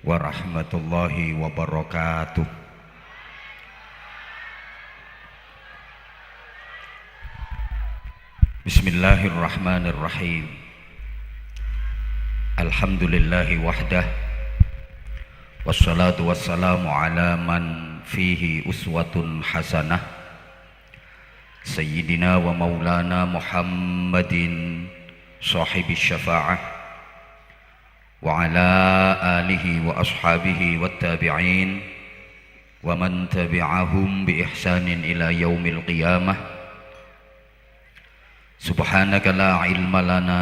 warahmatullahi wabarakatuh. Bismillahirrahmanirrahim. Alhamdulillahi wahdah, wassalatu wassalamu ala man fihi uswatun hasanah, Sayyidina wa maulana Muhammadin sahibi syafa'ah, wa ala alihi wa ashabihi wa tabi'in wa man tabi'ahum bi ihsanin ila yaumil qiyamah. Subhanaka la ilma lana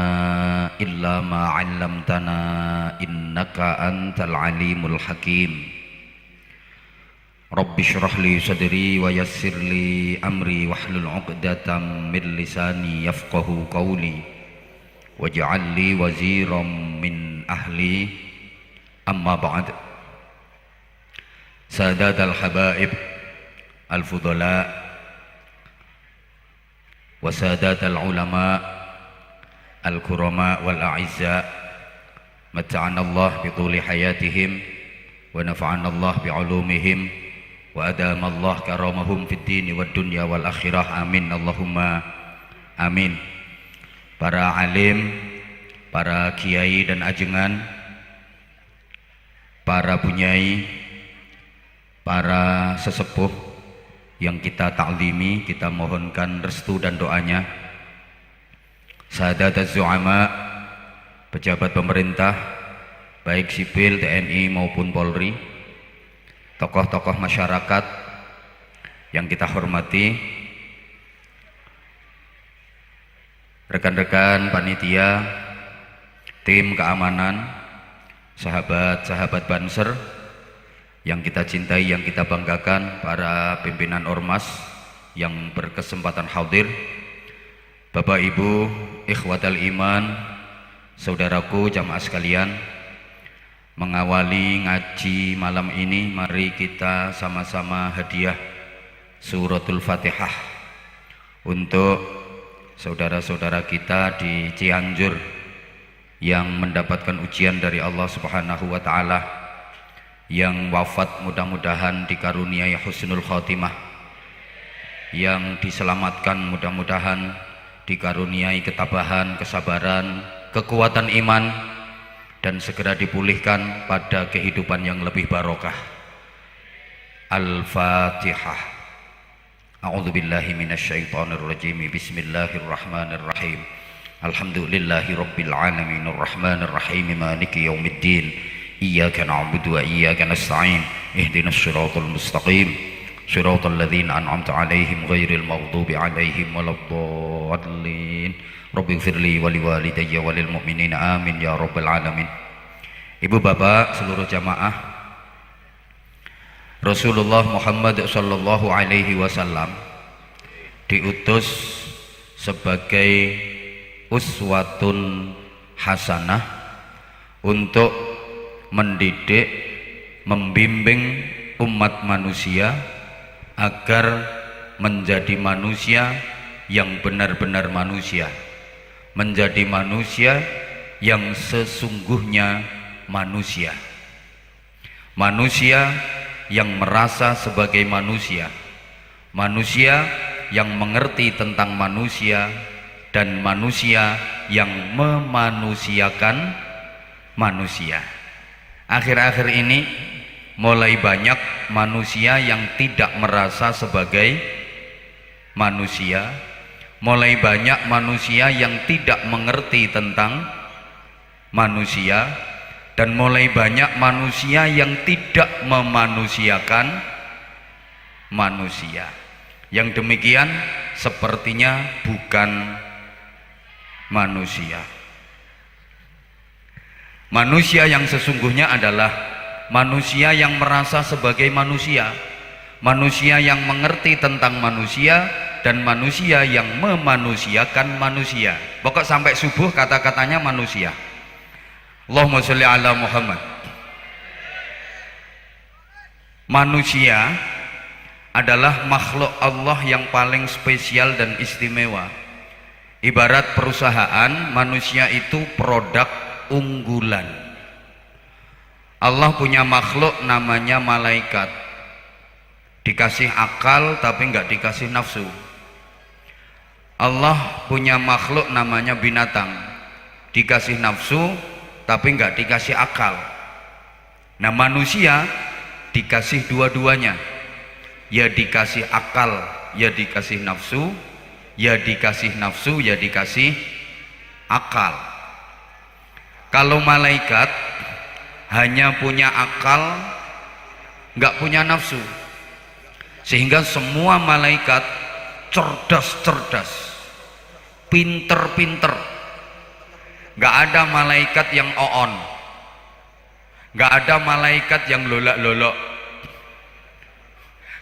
illa ma 'allamtana innaka antal alimul hakim. Rabbi shrah li sadri wa yassir li amri wahlul 'uqdatam min lisani yafqahu qawli waj'al li waziran min ahli. Amma ba'd. Sadatal habaib al-fudala wa sadatal ulama al-kurama wal a'izza, mata'ana Allah bi tuli hayatihim wa nafa'ana Allah bi ulumihim wa adama Allah karamahum fid dini wad dunya wal akhirah. Amin Allahumma amin. Para alim, para kiai dan ajengan, para bunyai, para sesepuh yang kita ta'limi, kita mohonkan restu dan doanya. Sahadat az-zu'ama, pejabat pemerintah baik sipil, TNI maupun Polri, tokoh-tokoh masyarakat yang kita hormati, rekan-rekan panitia, tim keamanan, sahabat-sahabat Banser yang kita cintai, yang kita banggakan, para pimpinan ormas yang berkesempatan hadir, Bapak Ibu, ikhwatal iman, saudaraku jamaah sekalian. Mengawali ngaji malam ini, mari kita sama-sama hadiah suratul Fatihah untuk saudara-saudara kita di Cianjur yang mendapatkan ujian dari Allah Subhanahu wa taala, yang wafat mudah-mudahan dikaruniai husnul khotimah, yang diselamatkan mudah-mudahan dikaruniai ketabahan, kesabaran, kekuatan iman, dan segera dipulihkan pada kehidupan yang lebih barokah. Al-Fatihah. A'udzubillahi minasyaitonirrajim. Bismillahirrahmanirrahim. Alhamdulillahi rabbil alamin arrahmanir rahim maliki yaumiddin. Iyyaka na'budu wa iyyaka nasta'in. Ihdinas siratal mustaqim. Siratal ladzina an'amta 'alaihim ghairil maghdubi 'alaihim waladdallin. Rabbighfirli wa liwalidayya wa lil mu'minina amin ya rabbal alamin. Ibu bapak seluruh jamaah, Rasulullah Muhammad sallallahu alaihi wasallam diutus sebagai uswatun hasanah untuk mendidik, membimbing umat manusia agar menjadi manusia yang benar-benar manusia, menjadi manusia yang sesungguhnya manusia, manusia yang merasa sebagai manusia, manusia yang mengerti tentang manusia, dan manusia yang memanusiakan manusia. Akhir-akhir ini mulai banyak manusia yang tidak merasa sebagai manusia, mulai banyak manusia yang tidak mengerti tentang manusia, dan mulai banyak manusia yang tidak memanusiakan manusia. Yang demikian sepertinya bukan manusia. Manusia yang sesungguhnya adalah manusia yang merasa sebagai manusia, manusia yang mengerti tentang manusia, dan manusia yang memanusiakan manusia. Pokok sampai subuh kata-katanya manusia. Allahumma sholli ala Muhammad. Manusia adalah makhluk Allah yang paling spesial dan istimewa. Ibarat perusahaan, manusia itu produk unggulan. Allah punya makhluk namanya malaikat, dikasih akal tapi nggak dikasih nafsu. Allah punya makhluk namanya binatang, dikasih nafsu tapi nggak dikasih akal. Nah manusia dikasih dua-duanya, ya dikasih akal, ya dikasih nafsu, ya dikasih nafsu, ya dikasih akal. Kalau malaikat hanya punya akal, nggak punya nafsu, sehingga semua malaikat cerdas-cerdas, pinter-pinter. Nggak ada malaikat yang oon, nggak ada malaikat yang lolak-lolok,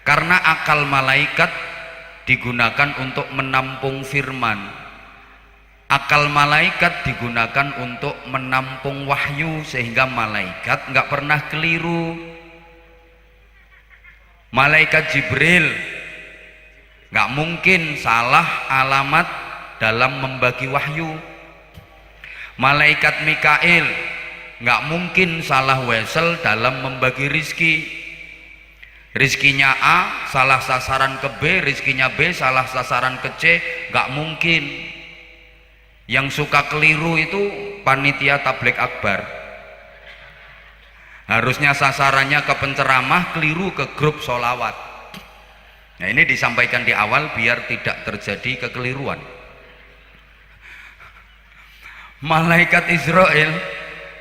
karena akal malaikat digunakan untuk menampung firman. Akal malaikat digunakan untuk menampung wahyu, sehingga malaikat nggak pernah keliru. Malaikat Jibril nggak mungkin salah alamat dalam membagi wahyu. Malaikat Mikail nggak mungkin salah wesel dalam membagi rizki. Rizkinya A salah sasaran ke B, rizkinya B salah sasaran ke C, nggak mungkin. Yang suka keliru itu panitia tabligh akbar. Harusnya sasarannya ke penceramah, keliru ke grup sholawat. Nah ini disampaikan di awal biar tidak terjadi kekeliruan. Malaikat Israel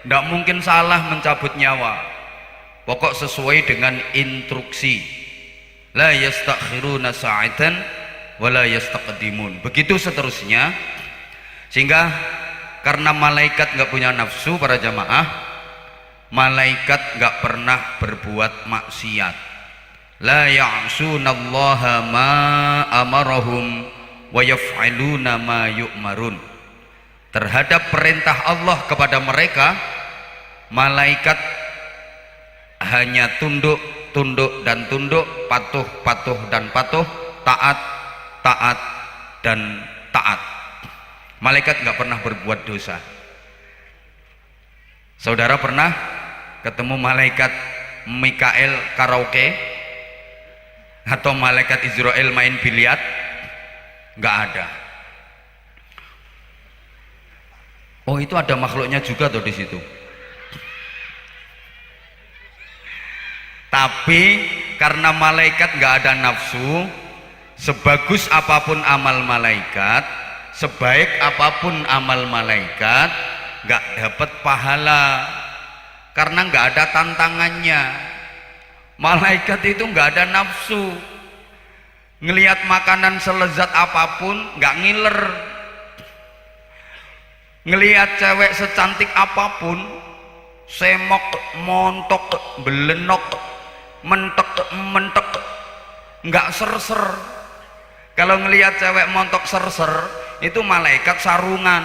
tidak mungkin salah mencabut nyawa, pokok sesuai dengan instruksi. La yastakhiruna sa'atan wa la yastaqdimun. Begitu seterusnya. Sehingga karena malaikat nggak punya nafsu, para jamaah, malaikat nggak pernah berbuat maksiat. La ya'sunallaha ma amarahum wa yaf'aluna ma yu'marun. Terhadap perintah Allah kepada mereka, malaikat hanya tunduk, tunduk dan tunduk, patuh, patuh dan patuh, taat, taat dan taat. Malaikat nggak pernah berbuat dosa. Saudara pernah ketemu malaikat Mikael karaoke atau malaikat Israel main biliar? Nggak ada. Oh itu ada makhluknya juga tuh di situ. Tapi karena malaikat nggak ada nafsu, sebagus apapun amal malaikat, sebaik apapun amal malaikat, nggak dapat pahala karena nggak ada tantangannya. Malaikat itu nggak ada nafsu, ngelihat makanan selezat apapun nggak ngiler, ngelihat cewek secantik apapun, semok, montok, belenok, mentek, mentek, nggak ser-ser. Kalau ngelihat cewek montok ser-ser, itu malaikat sarungan.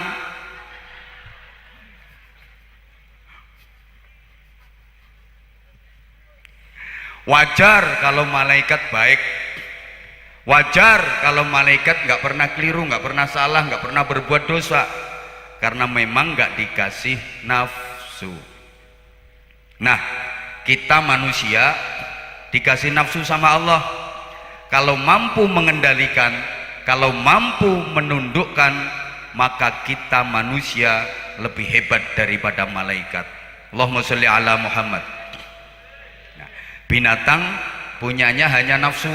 Wajar kalau malaikat baik, wajar kalau malaikat nggak pernah keliru, nggak pernah salah, nggak pernah berbuat dosa, karena memang nggak dikasih nafsu. Nah kita manusia dikasih nafsu sama Allah. Kalau mampu mengendalikan, kalau mampu menundukkan, maka kita manusia lebih hebat daripada malaikat. Allahumma sholli ala Muhammad. Nah, binatang punyanya hanya nafsu,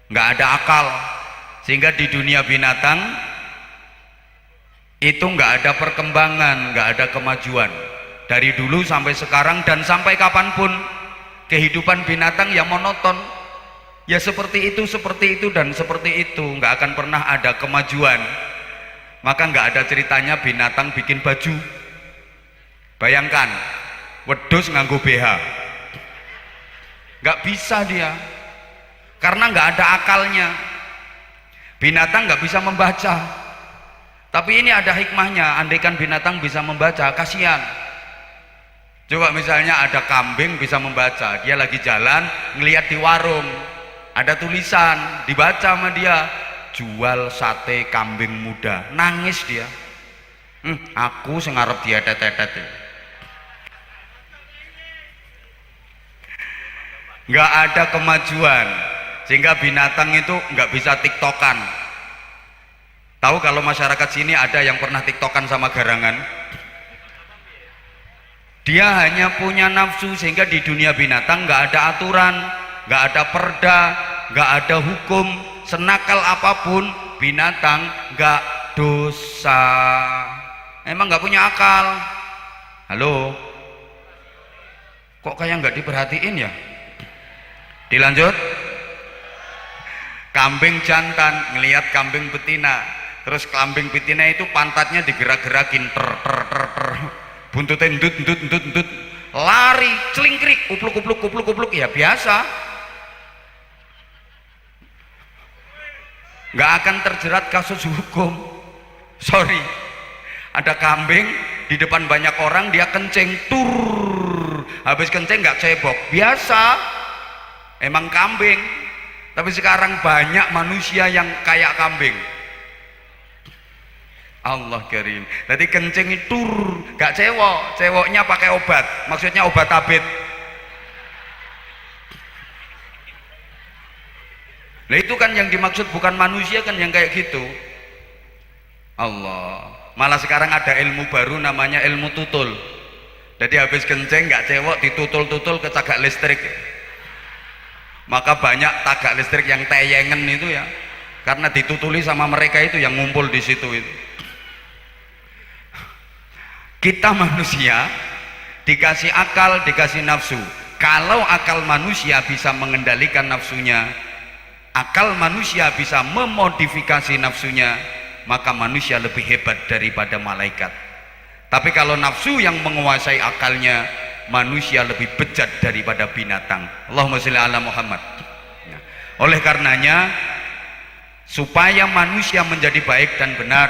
nggak ada akal, sehingga di dunia binatang itu nggak ada perkembangan, nggak ada kemajuan. Dari dulu sampai sekarang dan sampai kapanpun, kehidupan binatang yang monoton. Ya seperti itu dan seperti itu, nggak akan pernah ada kemajuan. Maka nggak ada ceritanya binatang bikin baju. Bayangkan wedhus nganggo BH, nggak bisa dia, karena nggak ada akalnya. Binatang nggak bisa membaca, tapi ini ada hikmahnya. Andaikan binatang bisa membaca, kasihan. Coba misalnya ada kambing bisa membaca, dia lagi jalan ngelihat di warung ada tulisan, dibaca sama dia, jual sate kambing muda, nangis dia. Aku sing arep dietet-etet. nggak ada kemajuan, sehingga binatang itu nggak bisa tiktokan. Tahu kalau masyarakat sini ada yang pernah tiktokan sama garangan? Dia hanya punya nafsu, sehingga di dunia binatang nggak ada aturan, nggak ada perda, nggak ada hukum. Senakal apapun binatang nggak dosa, emang nggak punya akal. Halo, kok kayak nggak diperhatiin ya? Dilanjut. Kambing jantan ngelihat kambing betina, terus kambing betina itu pantatnya digerak-gerakin, ter ter ter ter, buntutnya endut endut endut endut, lari celingkrik, kupluk kupluk kupluk kupluk, ya biasa, nggak akan terjerat kasus hukum. Sorry, ada kambing di depan banyak orang, dia kencing, tur, habis kencing nggak cebok, biasa, emang kambing. Tapi sekarang banyak manusia yang kayak kambing. Allah karim. Jadi kencing itu gak cewok, cewoknya pakai obat, maksudnya obat tabit. Nah itu kan yang dimaksud, bukan manusia kan yang kayak gitu. Allah. Malah sekarang ada ilmu baru namanya ilmu tutul. Jadi habis kencing gak cewok, ditutul-tutul ke tagak listrik. Maka banyak tagak listrik yang teyengen itu ya, karena ditutuli sama mereka itu yang ngumpul di situ itu. Kita manusia dikasih akal, dikasih nafsu. Kalau akal manusia bisa mengendalikan nafsunya, akal manusia bisa memodifikasi nafsunya, maka manusia lebih hebat daripada malaikat. Tapi kalau nafsu yang menguasai akalnya, manusia lebih bejat daripada binatang. Allahumma sholli ala Muhammad. Oleh karenanya, supaya manusia menjadi baik dan benar,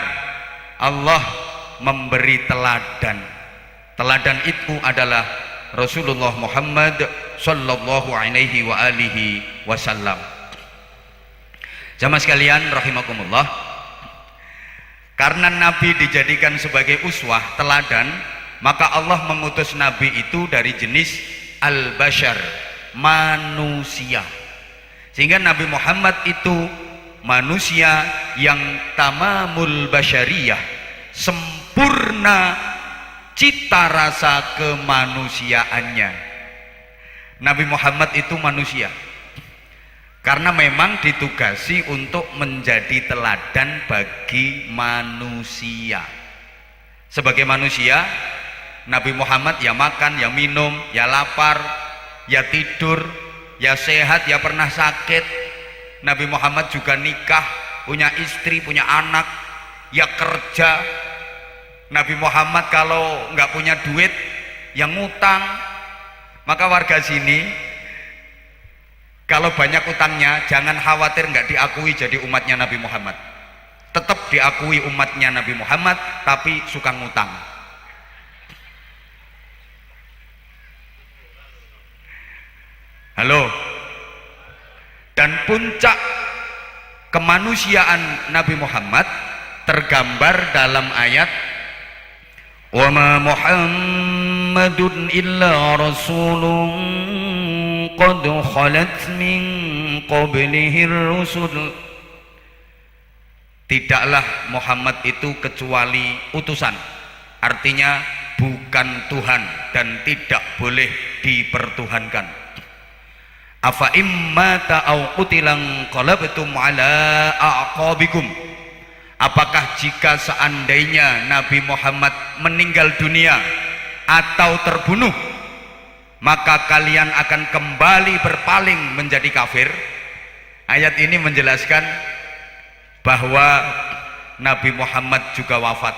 Allah memberi teladan. Teladan itu adalah Rasulullah Muhammad sallallahu alaihi wa alihi wasallam. Jamaah sekalian rahimakumullah, karena Nabi dijadikan sebagai uswah, teladan, maka Allah mengutus Nabi itu dari jenis al-bashar, manusia. Sehingga Nabi Muhammad itu manusia yang tamamul basyariyah, sempurna cita rasa kemanusiaannya. Nabi Muhammad itu manusia karena memang ditugasi untuk menjadi teladan bagi manusia. Sebagai manusia, Nabi Muhammad ya makan, ya minum, ya lapar, ya tidur, ya sehat, ya pernah sakit. Nabi Muhammad juga nikah, punya istri, punya anak, ya kerja. Nabi Muhammad kalau nggak punya duit, yang ngutang. Maka warga sini kalau banyak utangnya, jangan khawatir nggak diakui jadi umatnya Nabi Muhammad. Tetap diakui umatnya Nabi Muhammad, tapi suka ngutang. Halo. Dan puncak kemanusiaan Nabi Muhammad tergambar dalam ayat wa ma Muhammadun illa rasulun qad khalat min qablihi rusul. Tidaklah Muhammad itu kecuali utusan, artinya bukan Tuhan dan tidak boleh dipertuhankan. Afa immata au qutilan qalabtum ala aqabikum. Apakah jika seandainya Nabi Muhammad meninggal dunia atau terbunuh, maka kalian akan kembali berpaling menjadi kafir? Ayat ini menjelaskan bahwa Nabi Muhammad juga wafat.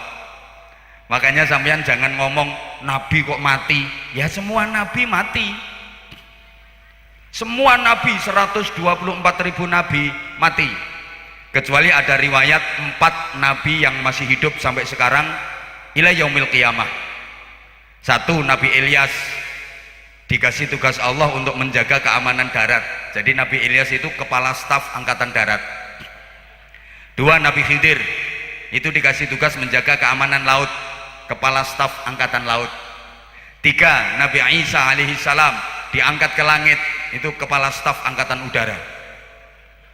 Makanya sampean jangan ngomong Nabi kok mati. Ya semua Nabi mati. Semua Nabi, 124.000 Nabi mati. Kecuali ada riwayat 4 Nabi yang masih hidup sampai sekarang ila yaumil qiyamah. 1, Nabi Ilyas dikasih tugas Allah untuk menjaga keamanan darat. Jadi Nabi Ilyas itu kepala staf angkatan darat. 2, Nabi Khidir itu dikasih tugas menjaga keamanan laut, kepala staf angkatan laut. 3, Nabi Isa alaihi salam diangkat ke langit, itu kepala staf angkatan udara.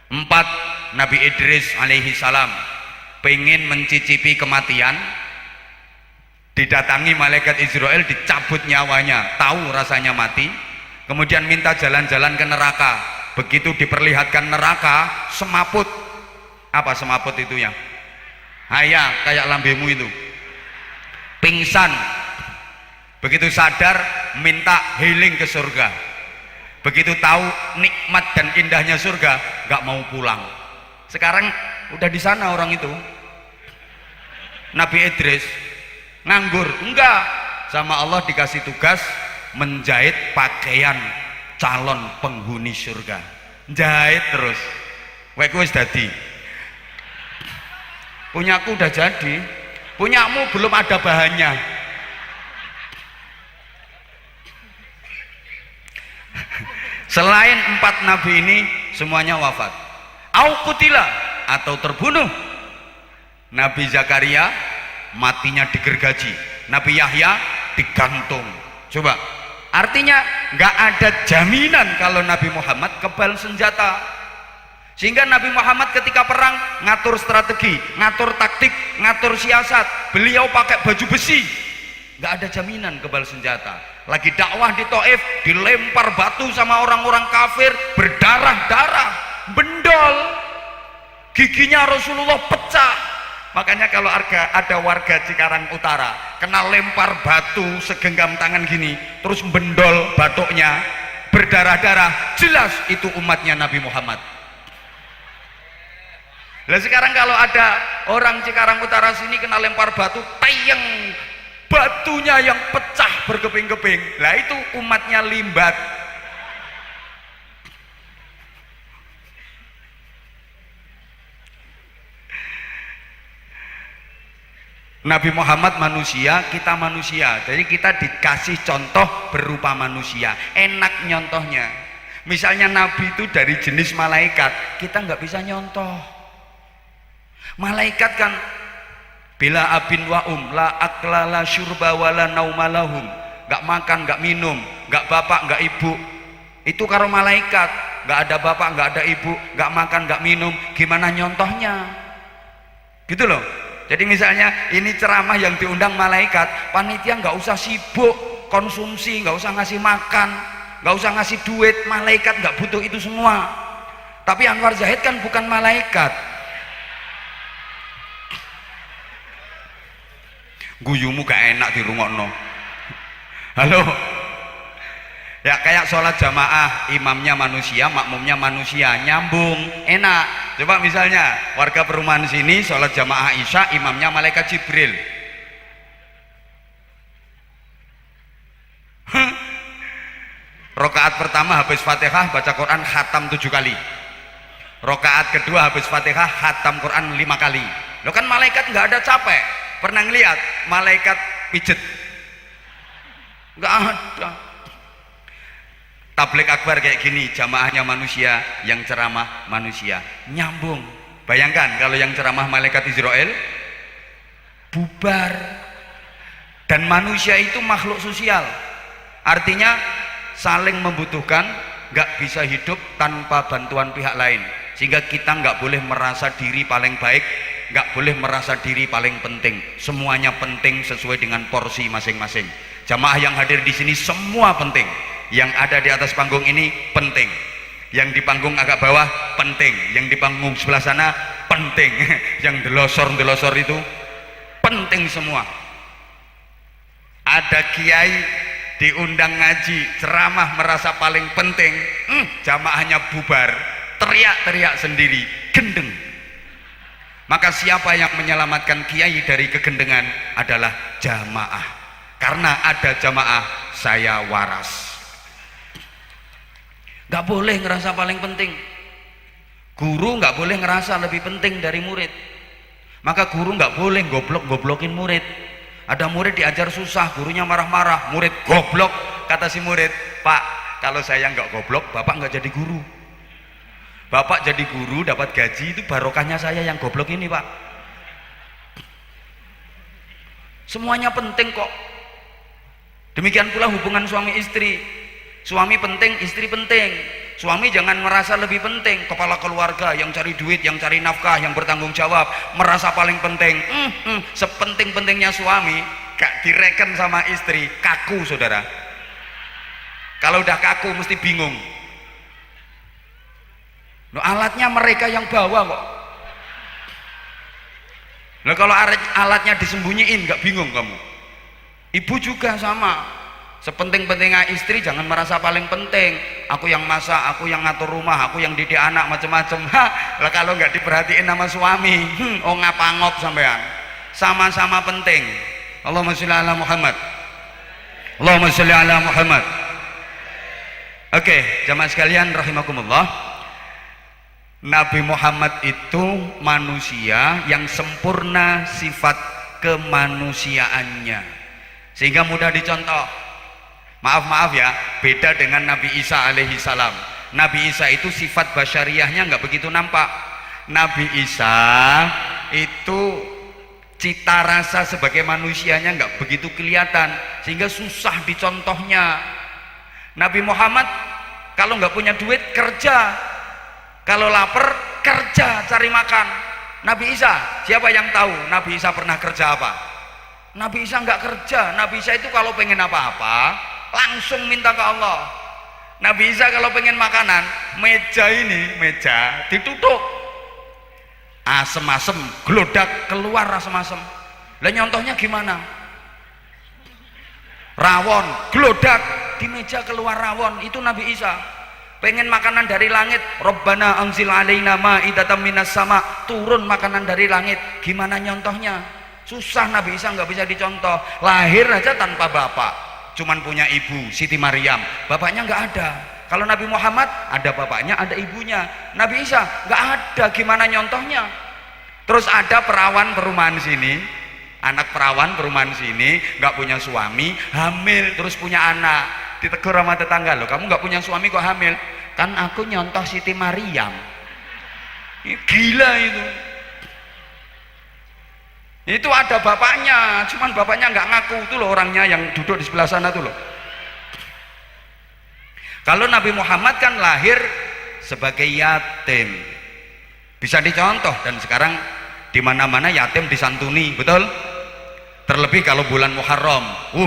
4, Nabi Idris alaihi salam pengen mencicipi kematian, didatangi malaikat Israel, dicabut nyawanya, tahu rasanya mati, kemudian minta jalan-jalan ke neraka. Begitu diperlihatkan neraka, semaput. Apa semaput itu ya? Haya, kayak lambemu itu, pingsan. Begitu sadar, minta healing ke surga. Begitu tahu nikmat dan indahnya surga, gak mau pulang. Sekarang udah di sana orang itu. Nabi Idris nganggur, enggak, sama Allah dikasih tugas menjahit pakaian calon penghuni surga. Jahit terus. Weku wis dadi. Punyaku udah jadi, punyamu belum ada bahannya. Selain 4 nabi ini semuanya wafat, au kutila, atau terbunuh. Nabi Zakaria matinya digergaji, Nabi Yahya digantung. Coba, artinya nggak ada jaminan kalau Nabi Muhammad kebal senjata. Sehingga Nabi Muhammad ketika perang ngatur strategi, ngatur taktik, ngatur siasat. Beliau pakai baju besi, nggak ada jaminan kebal senjata. Lagi dakwah di Taif, dilempar batu sama orang-orang kafir, berdarah-darah, bendol, giginya Rasulullah pecah. Makanya kalau ada warga Cikarang Utara kena lempar batu segenggam tangan gini, terus bendol batuknya, berdarah-darah, jelas itu umatnya Nabi Muhammad. Lah sekarang kalau ada orang Cikarang Utara sini kena lempar batu, tayang, batunya yang pecah berkeping-keping, lah itu umatnya Limbat. Nabi Muhammad manusia, kita manusia, jadi kita dikasih contoh berupa manusia. Enak nyontohnya. Misalnya Nabi itu dari jenis malaikat, kita nggak bisa nyontoh. Malaikat kan bila abin wa la akla la syurba wala naumalahum, nggak makan, nggak minum, nggak bapak, nggak ibu. Itu karo malaikat, nggak ada bapak, nggak ada ibu, nggak makan, nggak minum. Gimana nyontohnya? Gitu loh. Jadi misalnya ini ceramah yang diundang malaikat, panitia nggak usah sibuk konsumsi, nggak usah ngasih makan, nggak usah ngasih duit. Malaikat nggak butuh itu semua. Tapi Anwar Zahid kan bukan malaikat. Guyumu gak enak dirungokno. Halo. Ya kayak sholat jamaah, imamnya manusia, makmumnya manusia, nyambung, enak. Coba misalnya warga perumahan sini sholat jamaah Isya, imamnya malaikat Jibril. Rokaat pertama habis Fatihah baca Quran khatam 7 kali. Rokaat kedua habis Fatihah khatam Quran 5 kali. Lo kan malaikat nggak ada capek. Pernah ngeliat malaikat pijet? Nggak ada. Tablik akbar kayak gini, jamaahnya manusia, yang ceramah manusia, nyambung. Bayangkan kalau yang ceramah malaikat Israel, bubar. Dan manusia itu makhluk sosial, artinya saling membutuhkan, nggak bisa hidup tanpa bantuan pihak lain. Sehingga kita nggak boleh merasa diri paling baik, nggak boleh merasa diri paling penting. Semuanya penting sesuai dengan porsi masing-masing. Jamaah yang hadir di sini semua penting. Yang ada di atas panggung ini penting, yang di panggung agak bawah penting, yang di panggung sebelah sana penting, yang delosor itu penting semua. Ada kiai diundang ngaji, ceramah merasa paling penting, jamaahnya bubar, teriak-teriak sendiri, gendeng. Maka siapa yang menyelamatkan kiai dari kegendengan adalah jamaah. Karena ada jamaah, saya waras. Gak boleh ngerasa paling penting. Guru gak boleh ngerasa lebih penting dari murid. Maka guru gak boleh goblok-goblokin murid. Ada murid diajar susah, gurunya marah-marah, murid goblok. Kata si murid, Pak, kalau saya gak goblok, Bapak gak jadi guru. Bapak jadi guru dapat gaji, itu barokahnya saya yang goblok ini, Pak. Semuanya penting kok. Demikian pula hubungan suami istri. Suami penting, istri penting. Suami jangan merasa lebih penting, kepala keluarga yang cari duit, yang cari nafkah, yang bertanggung jawab, merasa paling penting. Sepenting-pentingnya suami gak direken sama istri, kaku saudara. Kalau udah kaku mesti bingung. Loh, alatnya mereka yang bawa kok. Loh, kalau alatnya disembunyiin gak bingung kamu. Ibu juga sama. Sepenting-pentingnya istri jangan merasa paling penting. Aku yang masak, aku yang ngatur rumah, aku yang didik anak, macam-macam. Lah kalau nggak diperhatiin sama suami, oh ngapangop sampean. Sama-sama penting. Allahumma sholli ala Muhammad. Allahumma sholli ala Muhammad. Oke, jamaah sekalian rahimakumullah. Nabi Muhammad itu manusia yang sempurna sifat kemanusiaannya, sehingga mudah dicontoh. Maaf ya, beda dengan Nabi Isa alaihi salam. Nabi Isa itu sifat basyariahnya nggak begitu nampak. Nabi Isa itu cita rasa sebagai manusianya nggak begitu kelihatan, sehingga susah dicontohnya. Nabi Muhammad kalau nggak punya duit kerja, kalau lapar kerja cari makan. Nabi Isa, siapa yang tahu Nabi Isa pernah kerja apa? Nabi Isa nggak kerja. Nabi Isa itu kalau pengen apa-apa langsung minta ke Allah. Nabi Isa kalau pengen makanan, meja ditutup, asem-asem, gelodak keluar asem-asem. Lah nyontohnya gimana? Rawon, gelodak di meja keluar rawon, itu Nabi Isa. Pengen makanan dari langit, Rabbana anzil alaina ma'idatan minas sama, turun makanan dari langit. Gimana nyontohnya? Susah. Nabi Isa nggak bisa dicontoh. Lahir aja tanpa bapak, cuman punya ibu Siti Maryam, bapaknya nggak ada. Kalau Nabi Muhammad ada bapaknya, ada ibunya. Nabi Isa nggak ada, gimana nyontohnya? Terus ada perawan perumahan sini, anak perawan perumahan sini nggak punya suami, hamil, terus punya anak. Ditegur sama tetangga, loh kamu nggak punya suami kok hamil? Kan aku nyontoh Siti Maryam. Gila itu. Itu ada bapaknya, cuman bapaknya nggak ngaku. Itu loh orangnya yang duduk di sebelah sana tuh loh. Kalau Nabi Muhammad kan lahir sebagai yatim, bisa dicontoh, dan sekarang di mana-mana yatim disantuni, betul? Terlebih kalau bulan Muharram,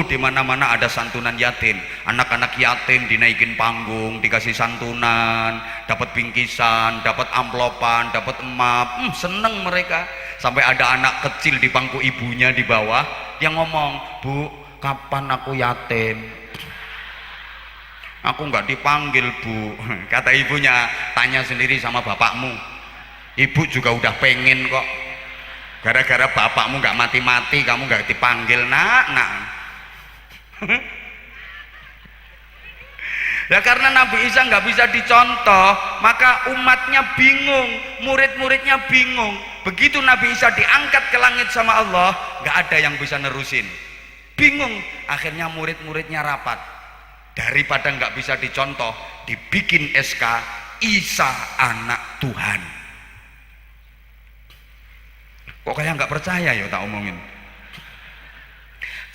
di mana-mana ada santunan yatim. Anak-anak yatim dinaikin panggung, dikasih santunan, dapat bingkisan, dapat amplopan, dapat emap. Seneng mereka. Sampai ada anak kecil di bangku ibunya di bawah yang ngomong, "Bu, kapan aku yatim?" "Aku nggak dipanggil, Bu." Kata ibunya, "Tanya sendiri sama bapakmu. Ibu juga udah pengen kok. Gara-gara bapakmu nggak mati-mati, kamu nggak dipanggil, nak." Ya karena Nabi Isa nggak bisa dicontoh, maka umatnya bingung, murid-muridnya bingung. Begitu Nabi Isa diangkat ke langit sama Allah, nggak ada yang bisa nerusin. Bingung, akhirnya murid-muridnya rapat. Daripada nggak bisa dicontoh, dibikin SK, Isa anak Tuhan. Kok kayak nggak percaya ya tak omongin.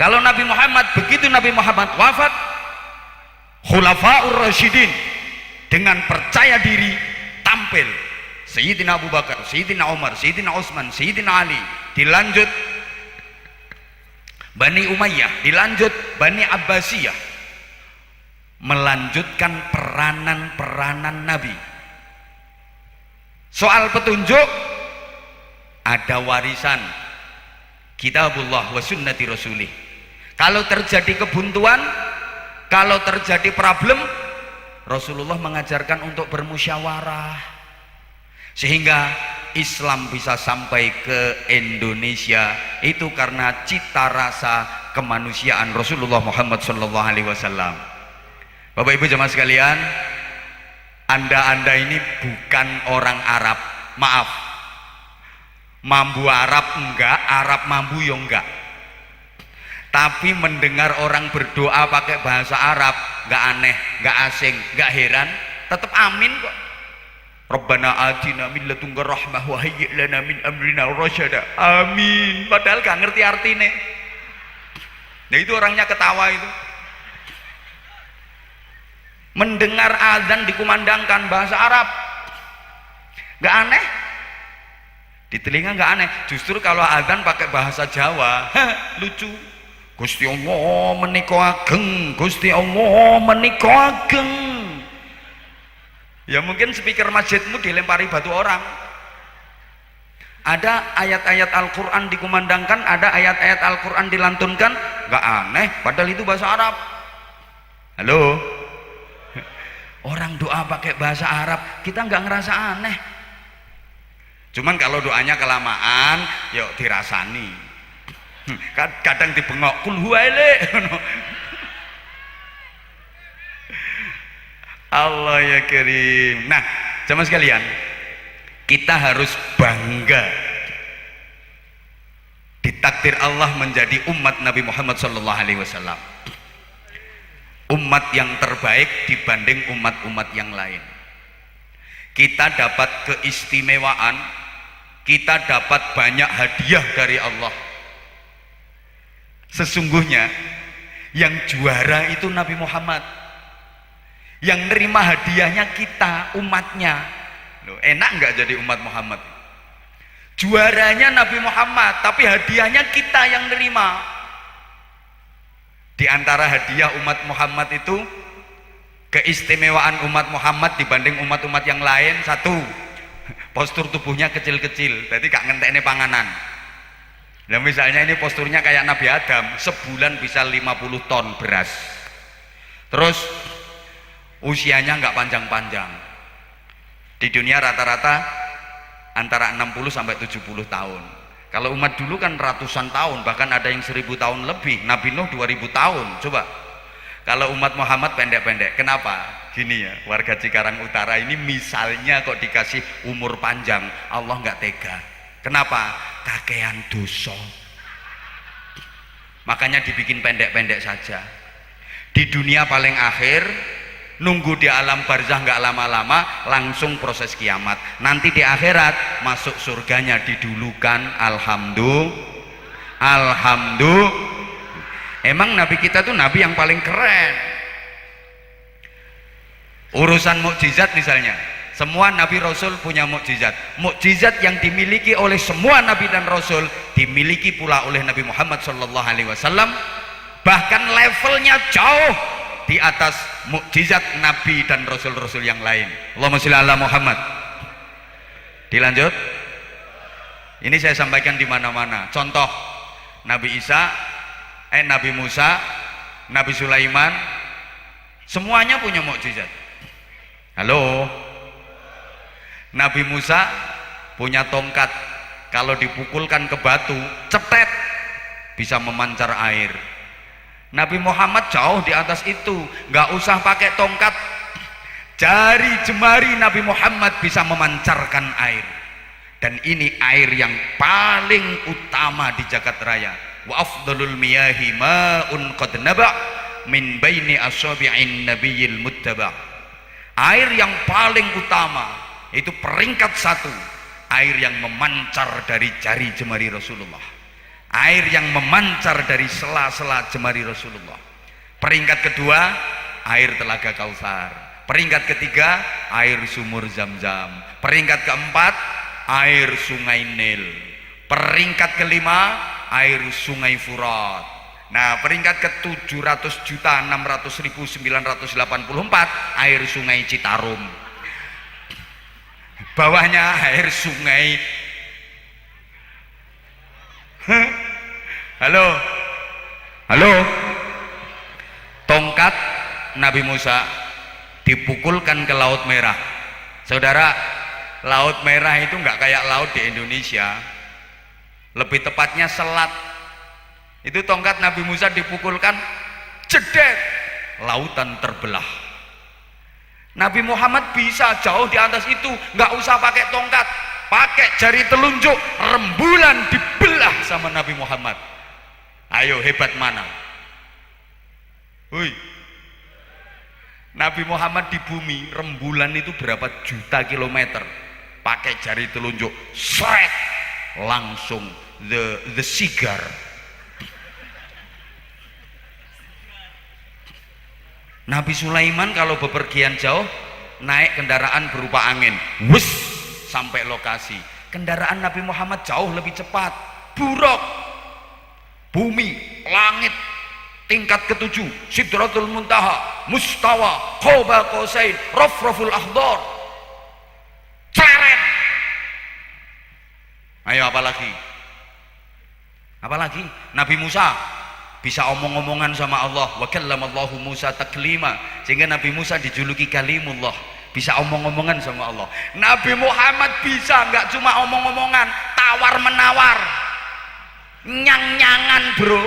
Kalau Nabi Muhammad, begitu Nabi Muhammad wafat, Khulafaur Rasyidin dengan percaya diri tampil. Sayyidina Abu Bakar, Sayyidina Umar, Sayyidina Utsman, Sayyidina Ali, dilanjut Bani Umayyah, dilanjut Bani Abbasiyah, melanjutkan peranan-peranan Nabi. Soal petunjuk, ada warisan Kitabullah wa sunnati rasulih. Kalau terjadi kebuntuan, kalau terjadi problem, Rasulullah mengajarkan untuk bermusyawarah, sehingga Islam bisa sampai ke Indonesia. Itu karena cita rasa kemanusiaan Rasulullah Muhammad SAW. Bapak Ibu jemaah sekalian, anda ini bukan orang Arab. Maaf, mambu Arab enggak, Arab mambu ya enggak. Tapi mendengar orang berdoa pakai bahasa Arab enggak aneh, enggak asing, enggak heran, tetap amin kok. Rabbana atina min ladunka rahmah wa hayyi' lana min amrina rasyada. Amin. Padahal gak ngerti artinya. Nah itu orangnya ketawa itu. mendengar azan dikumandangkan bahasa Arab. Nggak aneh? Di telinga nggak aneh. Justru kalau azan pakai bahasa Jawa, lucu. Gusti Allah menika ageng, Gusti Allah menika ageng. Ya mungkin speaker masjidmu dilempari batu orang. Ada ayat-ayat Al-Quran dikumandangkan, ada ayat-ayat Al-Quran dilantunkan, nggak aneh, padahal itu bahasa Arab. Halo? Orang doa pakai bahasa Arab, kita nggak ngerasa aneh. Cuman kalau doanya kelamaan, yuk dirasani. Kadang dibengok, kul huwaile. Allah ya kirim. Nah, jamaah sekalian, kita harus bangga ditakdir Allah menjadi umat Nabi Muhammad SAW, umat yang terbaik dibanding umat-umat yang lain. Kita dapat keistimewaan, kita dapat banyak hadiah dari Allah. Sesungguhnya yang juara itu Nabi Muhammad, yang nerima hadiahnya kita umatnya. Loh, enak nggak jadi umat Muhammad? Juaranya Nabi Muhammad, tapi hadiahnya kita yang nerima. Di antara hadiah umat Muhammad itu, keistimewaan umat Muhammad dibanding umat-umat yang lain, satu, postur tubuhnya kecil-kecil, jadi gak ngentekne panganan. Nah misalnya ini posturnya kayak Nabi Adam, sebulan bisa 50 ton beras. Terus usianya nggak panjang-panjang. Di dunia rata-rata antara 60 sampai 70 tahun. Kalau umat dulu kan ratusan tahun, bahkan ada yang 1000 tahun lebih. Nabi Nuh 2000 tahun. Coba. Kalau umat Muhammad pendek-pendek. Kenapa? Gini ya, warga Cikarang Utara ini misalnya kok dikasih umur panjang, Allah nggak tega. Kenapa? Kakean dosa. Makanya dibikin pendek-pendek saja. Di dunia paling akhir, nunggu di alam barzah nggak lama-lama, langsung proses kiamat. Nanti di akhirat masuk surganya didulukan. Alhamdulillah. Emang nabi kita tuh nabi yang paling keren. Urusan mukjizat misalnya, semua nabi rasul punya mukjizat. Mukjizat yang dimiliki oleh semua nabi dan rasul dimiliki pula oleh Nabi Muhammad SAW. Bahkan levelnya jauh di atas mukjizat nabi dan rasul-rasul yang lain. Allahumma sholli ala Muhammad. Dilanjut. Ini saya sampaikan di mana-mana. Contoh Nabi Nabi Musa, Nabi Sulaiman, semuanya punya mukjizat. Halo. Nabi Musa punya tongkat, kalau dipukulkan ke batu, cetet, bisa memancar air. Nabi Muhammad jauh di atas itu, nggak usah pakai tongkat, jari jemari Nabi Muhammad bisa memancarkan air. Dan ini air yang paling utama di jagat raya. Wa afdalul miyahi ma'un qad naba' min baini asabi'in nabiyil muttaba'. Air yang paling utama itu peringkat satu, air yang memancar dari jari jemari Rasulullah, air yang memancar dari sela-sela jemari Rasulullah. Peringkat kedua, air telaga Kautsar. Peringkat ketiga, air sumur Zam-Zam. Peringkat keempat, air sungai Nil. Peringkat kelima, air sungai Furat. Nah, peringkat ke-700.600.984, air sungai Citarum. Bawahnya air sungai. Halo. Tongkat Nabi Musa dipukulkan ke Laut Merah. Saudara, Laut Merah itu nggak kayak laut di Indonesia, lebih tepatnya selat. Itu tongkat Nabi Musa dipukulkan, jedek, lautan terbelah. Nabi Muhammad bisa jauh di atas itu, nggak usah pakai tongkat, pakai jari telunjuk, rembulan dibelah sama Nabi Muhammad. Ayo, hebat mana? Hui. Nabi Muhammad di bumi, rembulan itu berapa juta kilometer, pakai jari telunjuk, sret, langsung the cigar. Nabi Sulaiman kalau bepergian jauh naik kendaraan berupa angin, wus sampai lokasi. Kendaraan Nabi Muhammad jauh lebih cepat, buruk. Bumi, langit, tingkat ketujuh, Sidratul Muntaha, Mustawa, Qoba Qosain, Rafraful Akhdar, ceret. Ayo apalagi? Apalagi? Nabi Musa bisa omong-omongan sama Allah, wa kallamallahu Musa taklima, sehingga Nabi Musa dijuluki kalimullah, bisa omong-omongan sama Allah. Nabi Muhammad bisa nggak cuma omong-omongan, tawar menawar, nyang-nyangan bro.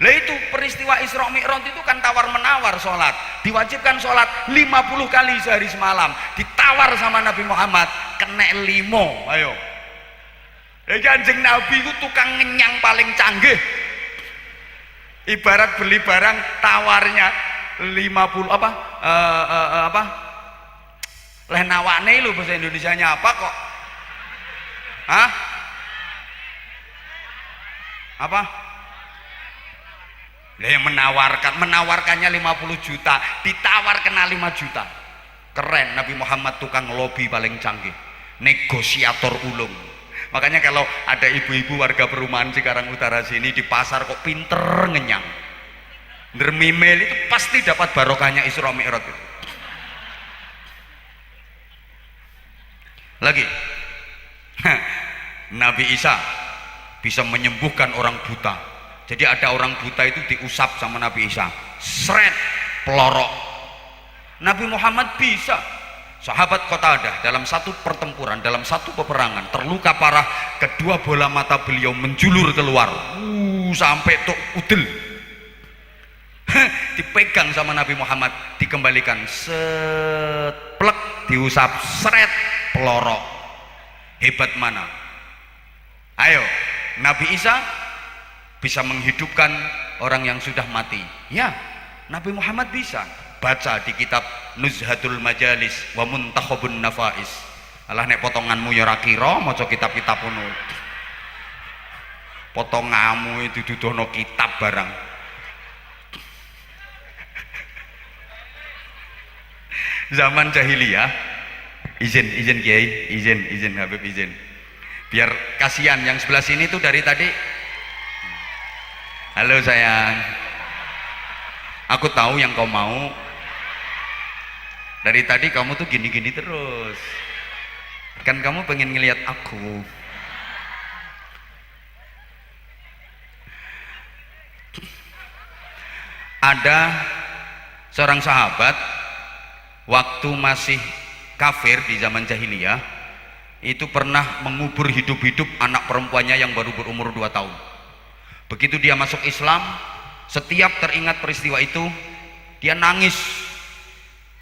Lah itu peristiwa Isra Mi'raj itu kan tawar menawar. Sholat diwajibkan sholat 50 kali sehari semalam, ditawar sama Nabi Muhammad kena 5. Ayo, Kanjeng Nabi itu tukang ngenyang paling canggih. Ibarat beli barang tawarnya 50 apa leh nawane lho, bahasa Indonesianya apa kok? Hah? Apa? Lah yang menawarkannya 50 juta, ditawar kena 5 juta. Keren, Nabi Muhammad tukang lobby paling canggih, negosiator ulung. Makanya kalau ada ibu-ibu warga perumahan Cikarang Utara sini di pasar kok pinter ngenyang, dermimel itu pasti dapat barokahnya Isra Mi'raj itu. Lagi Nabi Isa bisa menyembuhkan orang buta. Jadi ada orang buta itu diusap sama Nabi Isa, seret, pelorok. Nabi Muhammad bisa. Sahabat Qatadah dalam satu pertempuran, dalam satu peperangan terluka parah, kedua bola mata beliau menjulur keluar, sampai tok udel. Dipegang sama Nabi Muhammad, dikembalikan, set, plek, diusap, seret, pelorok. Hebat mana? Ayo, Nabi Isa bisa menghidupkan orang yang sudah mati. Ya, Nabi Muhammad bisa. Baca di kitab Nuzhatul Majalis wa Muntakhabun Nafais. Alah nek potonganmu ya ora kira maca kitab-kitab ngono. Potonganmu itu dudono kitab barang. Zaman jahiliyah, izin Kiai, izin Habib, izin. Biar kasihan yang sebelah sini tuh dari tadi. Halo sayang, aku tahu yang kau mau. Dari tadi kamu tuh gini-gini terus. Kan kamu pengen ngelihat aku. Ada seorang sahabat waktu masih kafir di zaman jahiliyah itu pernah mengubur hidup-hidup anak perempuannya yang baru berumur 2 tahun. Begitu dia masuk Islam, setiap teringat peristiwa itu dia nangis.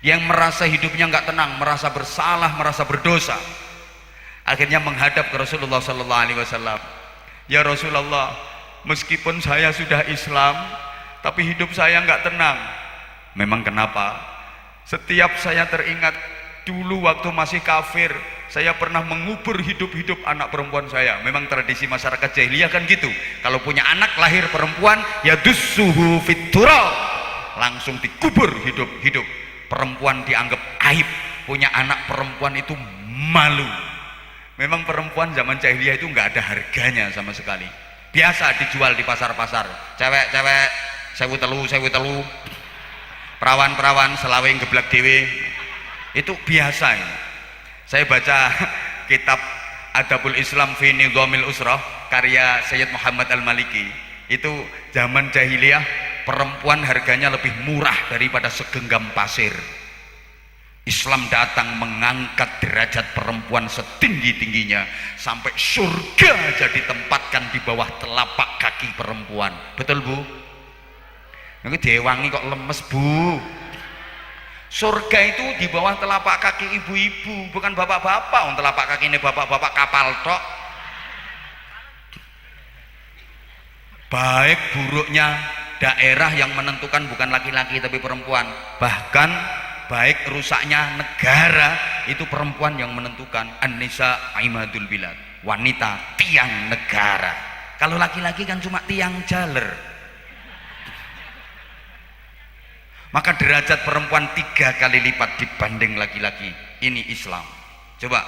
Dia merasa hidupnya nggak tenang, merasa bersalah, merasa berdosa. Akhirnya menghadap ke Rasulullah Sallallahu Alaihi Wasallam. Ya Rasulullah, meskipun saya sudah Islam, tapi hidup saya nggak tenang. Memang kenapa? Setiap saya teringat dulu waktu masih kafir, saya pernah mengubur hidup-hidup anak perempuan saya. Memang tradisi masyarakat jahiliyah kan gitu. Kalau punya anak lahir perempuan, ya dussuhu fiturab, langsung dikubur hidup-hidup. Perempuan dianggap aib, punya anak perempuan itu malu. Memang perempuan zaman jahiliyah itu nggak ada harganya sama sekali. Biasa dijual di pasar-pasar. Cewek-cewek sewu telu, perawan-perawan selawe geblak dewe. Itu biasa ini. Saya baca kitab Adabul Islam fi Nidhamil Usrah karya Sayyid Muhammad Al-Maliki. Itu zaman jahiliyah perempuan harganya lebih murah daripada segenggam pasir. Islam datang mengangkat derajat perempuan setinggi-tingginya sampai surga aja ditempatkan di bawah telapak kaki perempuan. Betul Bu? Ini dewangi kok lemes Bu. Surga itu di bawah telapak kaki ibu-ibu, bukan bapak-bapak. Telapak kaki ini bapak-bapak kapal tok. Baik buruknya daerah yang menentukan bukan laki-laki tapi perempuan. Bahkan baik rusaknya negara itu perempuan yang menentukan. An-nisa imadul bilad, wanita tiang negara. Kalau laki-laki kan cuma tiang jaler. Maka derajat perempuan 3 kali lipat dibanding laki-laki. Ini Islam. Coba,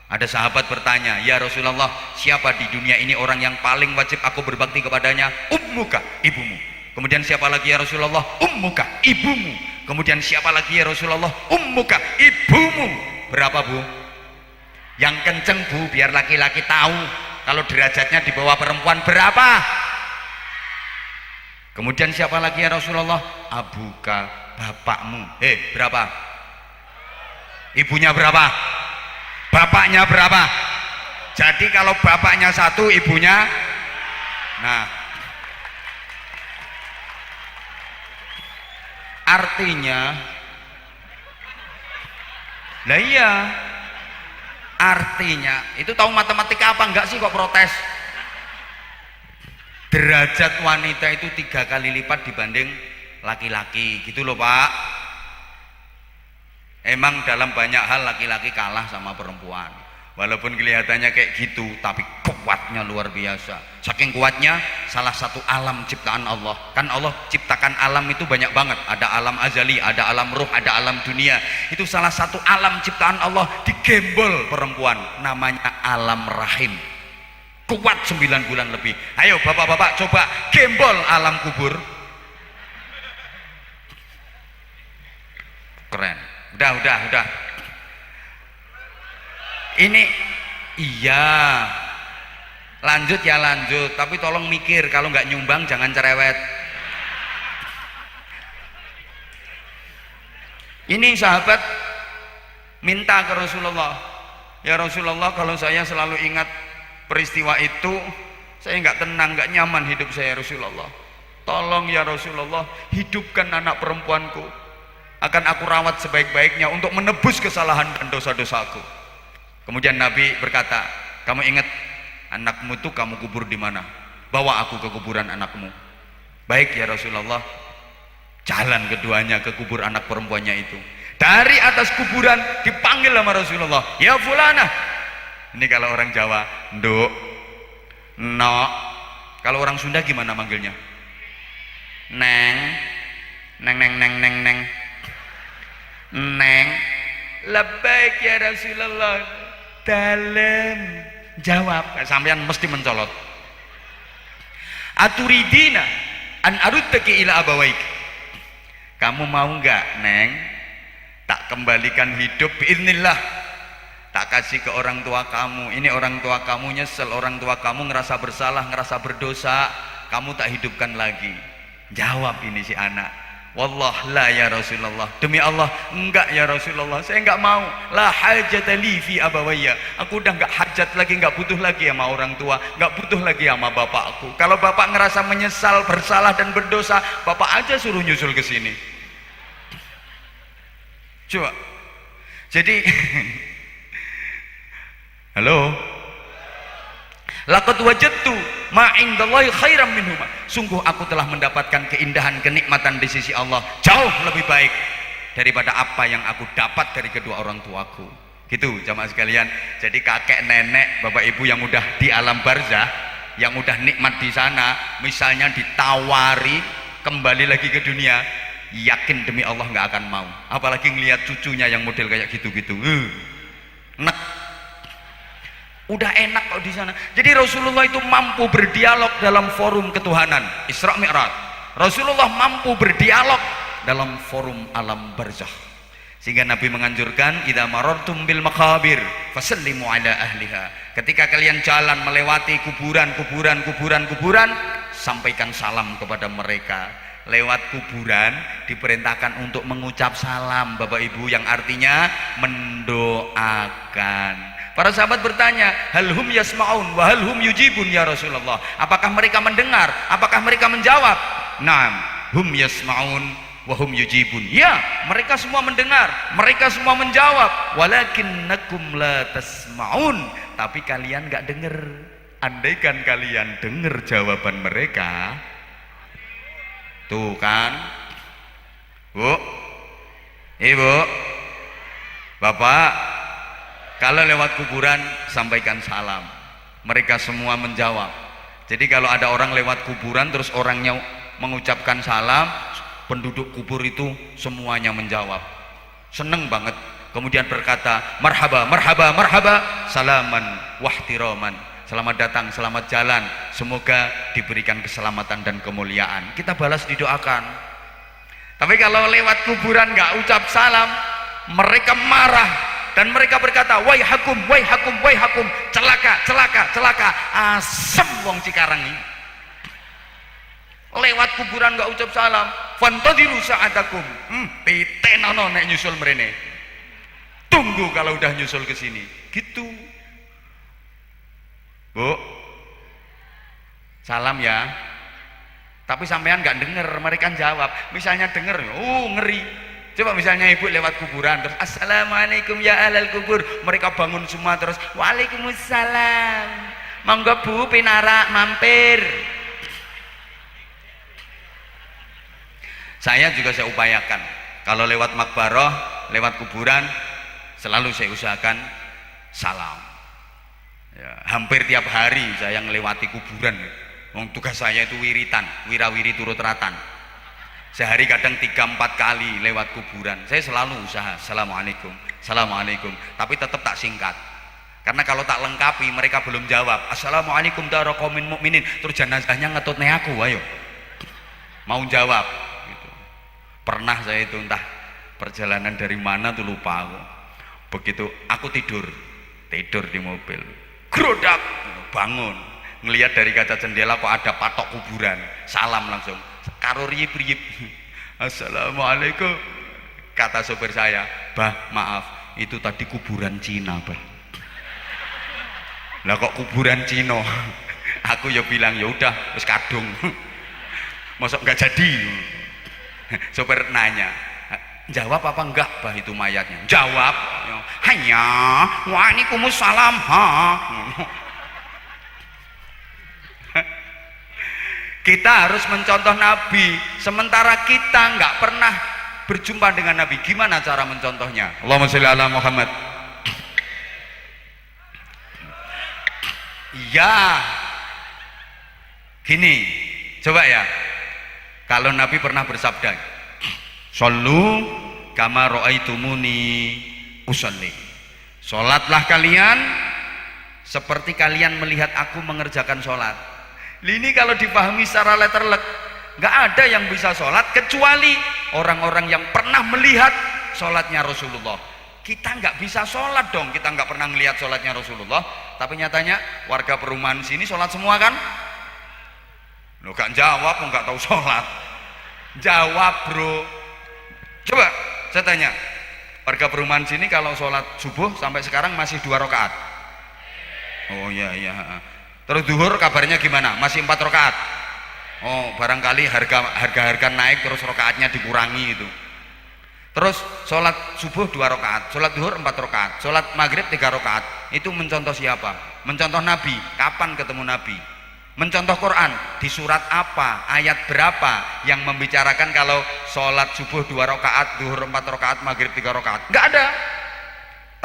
ada sahabat bertanya, ya Rasulullah, siapa di dunia ini orang yang paling wajib aku berbakti kepadanya? Ummuka, ibumu. Kemudian siapa lagi ya Rasulullah? Ummuka, ibumu. Kemudian siapa lagi ya Rasulullah? Ummuka, ibumu. Berapa bu? Yang kenceng bu, biar laki-laki tahu kalau derajatnya di bawah perempuan berapa. Kemudian siapa lagi ya Rasulullah? Abuka, bapakmu. Berapa? Ibunya berapa? Bapaknya berapa? Jadi kalau bapaknya 1, ibunya, nah, artinya, lah iya, artinya, itu tahu matematika apa enggak sih kok protes? Derajat wanita itu 3 kali lipat dibanding laki-laki, gitu loh Pak. Emang dalam banyak hal laki-laki kalah sama perempuan, walaupun kelihatannya kayak gitu, tapi kuatnya luar biasa. Saking kuatnya, salah satu alam ciptaan Allah, kan Allah ciptakan alam itu banyak banget, ada alam azali, ada alam ruh, ada alam dunia. Itu salah satu alam ciptaan Allah digembol perempuan, namanya alam rahim. Kuat 9 bulan lebih. Ayo bapak-bapak coba gembol alam kubur. Keren. Udah. Ini iya. Lanjut ya lanjut, tapi tolong mikir, kalau nggak nyumbang jangan cerewet. Ini sahabat minta ke Rasulullah, ya Rasulullah, kalau saya selalu ingat peristiwa itu, saya nggak tenang, nggak nyaman hidup saya Rasulullah. Tolong ya Rasulullah, hidupkan anak perempuanku, akan aku rawat sebaik-baiknya untuk menebus kesalahan dan dosa-dosaku. Kemudian Nabi berkata, kamu ingat anakmu itu kamu kubur di mana? Bawa aku ke kuburan anakmu. Baik ya Rasulullah. Jalan keduanya ke kubur anak perempuannya itu. Dari atas kuburan dipanggil sama Rasulullah, ya fulana. Ini kalau orang Jawa, nduk, nok. Kalau orang Sunda gimana manggilnya? Neng, neng. Neng, labbaik ya Rasulullah. Dalem, jawab. Sampean mesti mencolot. Aturidina an aruttaki ila abawaik. Kamu mau enggak, Neng? Tak kembalikan hidup biiznillah. Tak kasih ke orang tua kamu. Ini orang tua kamu nyesel, orang tua kamu ngerasa bersalah, ngerasa berdosa, kamu tak hidupkan lagi. Jawab ini si anak. Wallah la ya Rasulullah, demi Allah enggak ya Rasulullah, saya enggak mau. La hajata li fi abawayya, aku udah enggak hajat lagi, enggak butuh lagi sama orang tua, enggak butuh lagi sama bapakku. Kalau bapak ngerasa menyesal, bersalah dan berdosa, bapak aja suruh nyusul ke sini. Coba. Jadi halo. Laqad wajadtu ma indallahi khairam minhuma. Sungguh aku telah mendapatkan keindahan, kenikmatan di sisi Allah jauh lebih baik daripada apa yang aku dapat dari kedua orang tuaku. Gitu jamaah sekalian. Jadi kakek nenek, bapak ibu yang udah di alam barzah, yang udah nikmat di sana, misalnya ditawari kembali lagi ke dunia, yakin demi Allah nggak akan mau. Apalagi ngelihat cucunya yang model kayak gitu-gitu. Nek. Udah enak kok di sana. Jadi Rasulullah itu mampu berdialog dalam forum ketuhanan, Isra Mi'raj. Rasulullah mampu berdialog dalam forum alam barzakh. Sehingga Nabi menganjurkan, idza marartum bil maqabir fasallimu ala ahliha. Ketika kalian jalan melewati kuburan, sampaikan salam kepada mereka. Lewat kuburan diperintahkan untuk mengucap salam, Bapak Ibu, yang artinya mendoakan. Para sahabat bertanya, hal hum yasma'un wa hal hum yujibun ya Rasulullah. Apakah mereka mendengar? Apakah mereka menjawab? Naam, hum yasma'un wa hum yujibun. Ya, mereka semua mendengar, mereka semua menjawab. Walakinnakum la tasma'un. Tapi kalian enggak dengar. Andaikan kalian dengar jawaban mereka, tuh kan, Bu, Ibu, Bapak, kalau lewat kuburan sampaikan salam, mereka semua menjawab. Jadi kalau ada orang lewat kuburan terus orangnya mengucapkan salam, Penduduk kubur itu semuanya menjawab, seneng banget. Kemudian berkata, marhaba, marhaba, marhaba, salaman wahtiraman. Selamat datang, selamat jalan, semoga diberikan keselamatan dan kemuliaan. Kita balas didoakan. Tapi kalau lewat kuburan nggak ucap salam, mereka marah dan mereka berkata, wai hakum, wai hakum, wai hakum, celaka, celaka, celaka, asem wong Cikarang ini. Lewat kuburan nggak ucap salam, fantadiru sa'atakum, pitenono nek nyusul mrene. Tunggu kalau udah nyusul ke sini. Gitu. Bu, salam ya. Tapi sampean nggak denger, mereka jawab. Misalnya denger, ngeri. Coba misalnya ibu lewat kuburan terus assalamualaikum ya ahlal kubur, mereka bangun semua terus waalaikumsalam, monggo bu pinara mampir. Saya juga saya upayakan kalau lewat makbaroh, lewat kuburan selalu saya usahakan salam ya, hampir tiap hari saya ngelewati kuburan. Tugas saya itu wiritan, wirawiri turut ratan. Sehari kadang 3-4 kali lewat kuburan. Saya selalu usaha assalamualaikum, assalamualaikum, tapi tetap tak singkat. Karena kalau tak lengkapi mereka belum jawab assalamualaikum daraqaumin mukminin, terus jenazahnya ngetutne aku, ayo mau jawab gitu. Pernah saya itu entah perjalanan dari mana tuh lupa aku. Begitu aku tidur di mobil, grodak, bangun, ngelihat dari kaca jendela kok ada patok kuburan, salam langsung karo riyip-riyip, assalamualaikum. Kata sopir saya, bah maaf itu tadi kuburan Cina bah. Lah kok kuburan Cina? Aku ya bilang ya udah wis kadung. Mosok nggak jadi. Sopir nanya, jawab apa enggak bah itu mayatnya? Jawab, hanya waalaikumsalam ha. Kita harus mencontoh Nabi, sementara kita nggak pernah berjumpa dengan Nabi. Gimana cara mencontohnya? Allahumma sholli ala Muhammad. Ya, gini, coba ya. Kalau Nabi pernah bersabda, "Shollu kama ra'aitumuni usolli." Sholatlah kalian seperti kalian melihat aku mengerjakan sholat. Ini kalau dipahami secara letterlek, nggak ada yang bisa sholat kecuali orang-orang yang pernah melihat sholatnya Rasulullah. Kita nggak bisa sholat dong, kita nggak pernah melihat sholatnya Rasulullah. Tapi nyatanya warga perumahan sini sholat semua kan? Lo gak jawab, nggak tahu sholat. Jawab bro. Coba saya tanya, warga perumahan sini kalau sholat subuh sampai sekarang masih 2 rakaat? Oh iya iya. Terus duhur kabarnya gimana? Masih 4 rakaat? Oh, barangkali harga naik terus rakaatnya dikurangi itu. Terus sholat subuh 2 rakaat, sholat duhur 4 rakaat, sholat maghrib 3 rakaat. Itu mencontoh siapa? Mencontoh Nabi. Kapan ketemu Nabi? Mencontoh Quran. Di surat apa? Ayat berapa yang membicarakan kalau sholat subuh 2 rakaat, duhur 4 rakaat, maghrib 3 rakaat? Nggak ada.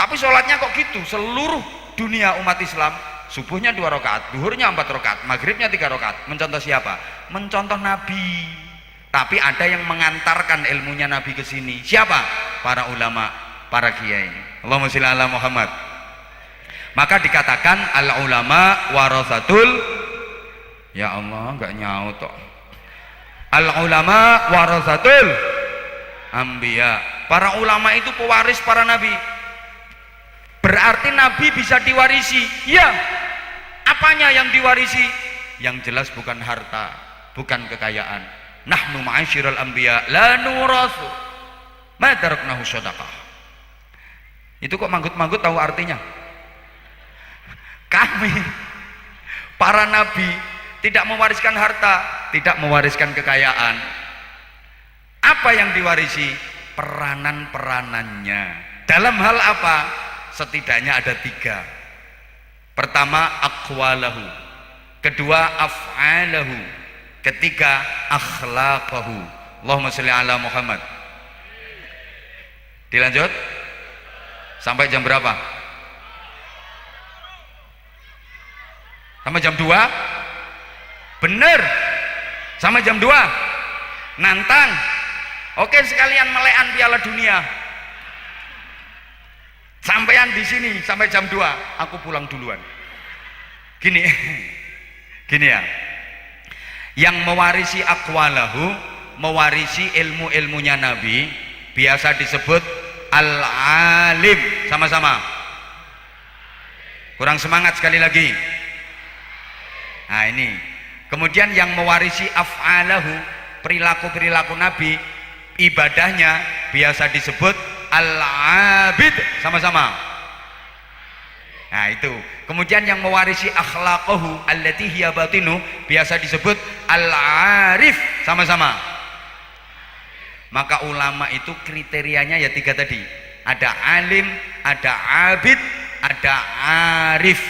Tapi sholatnya kok gitu? Seluruh dunia umat Islam subuhnya 2 rakaat, duhurnya 4 rakaat, maghribnya 3 rakaat. Mencontoh siapa? Mencontoh Nabi. Tapi ada yang mengantarkan ilmunya Nabi ke sini. Siapa? Para ulama, para kiai. Allahumma sholli ala Muhammad. Maka dikatakan al ulama warasatul, ya Allah nggak nyaut toh. Al ulama warasatul anbiya. Para ulama itu pewaris para nabi. Berarti Nabi bisa diwarisi. Ya. Apanya yang diwarisi? Yang jelas bukan harta, bukan kekayaan. Nahnu ma'asyiral anbiya la nuratsu ma taraknahu shadaqah. Itu kok manggut-manggut tahu artinya? Kami para nabi tidak mewariskan harta, tidak mewariskan kekayaan. Apa yang diwarisi? Peranan-peranannya. Dalam hal apa? Setidaknya ada 3. Pertama aqwalahu, kedua af'alahu, ketiga akhlaqahu. Allahumma sholli ala Muhammad. Dilanjut sampai jam berapa? Sampai jam 2? Bener, sampai jam 2. Nantang Oke, sekalian melekan Piala Dunia. Sampean di sini sampai jam 2, aku pulang duluan. Gini, gini ya. Yang mewarisi aqwalahu, mewarisi ilmu-ilmunya Nabi, biasa disebut al-alim. Sama-sama. Kurang semangat sekali lagi. Nah ini. Kemudian yang mewarisi af'alahu, perilaku-perilaku Nabi, ibadahnya biasa disebut al-abid. Sama-sama. Nah itu. Kemudian yang mewarisi akhlaqahu allati hiya batinu, biasa disebut al-arif. Sama-sama. Maka ulama itu kriterianya ya 3 tadi. Ada alim, ada abid, ada arif.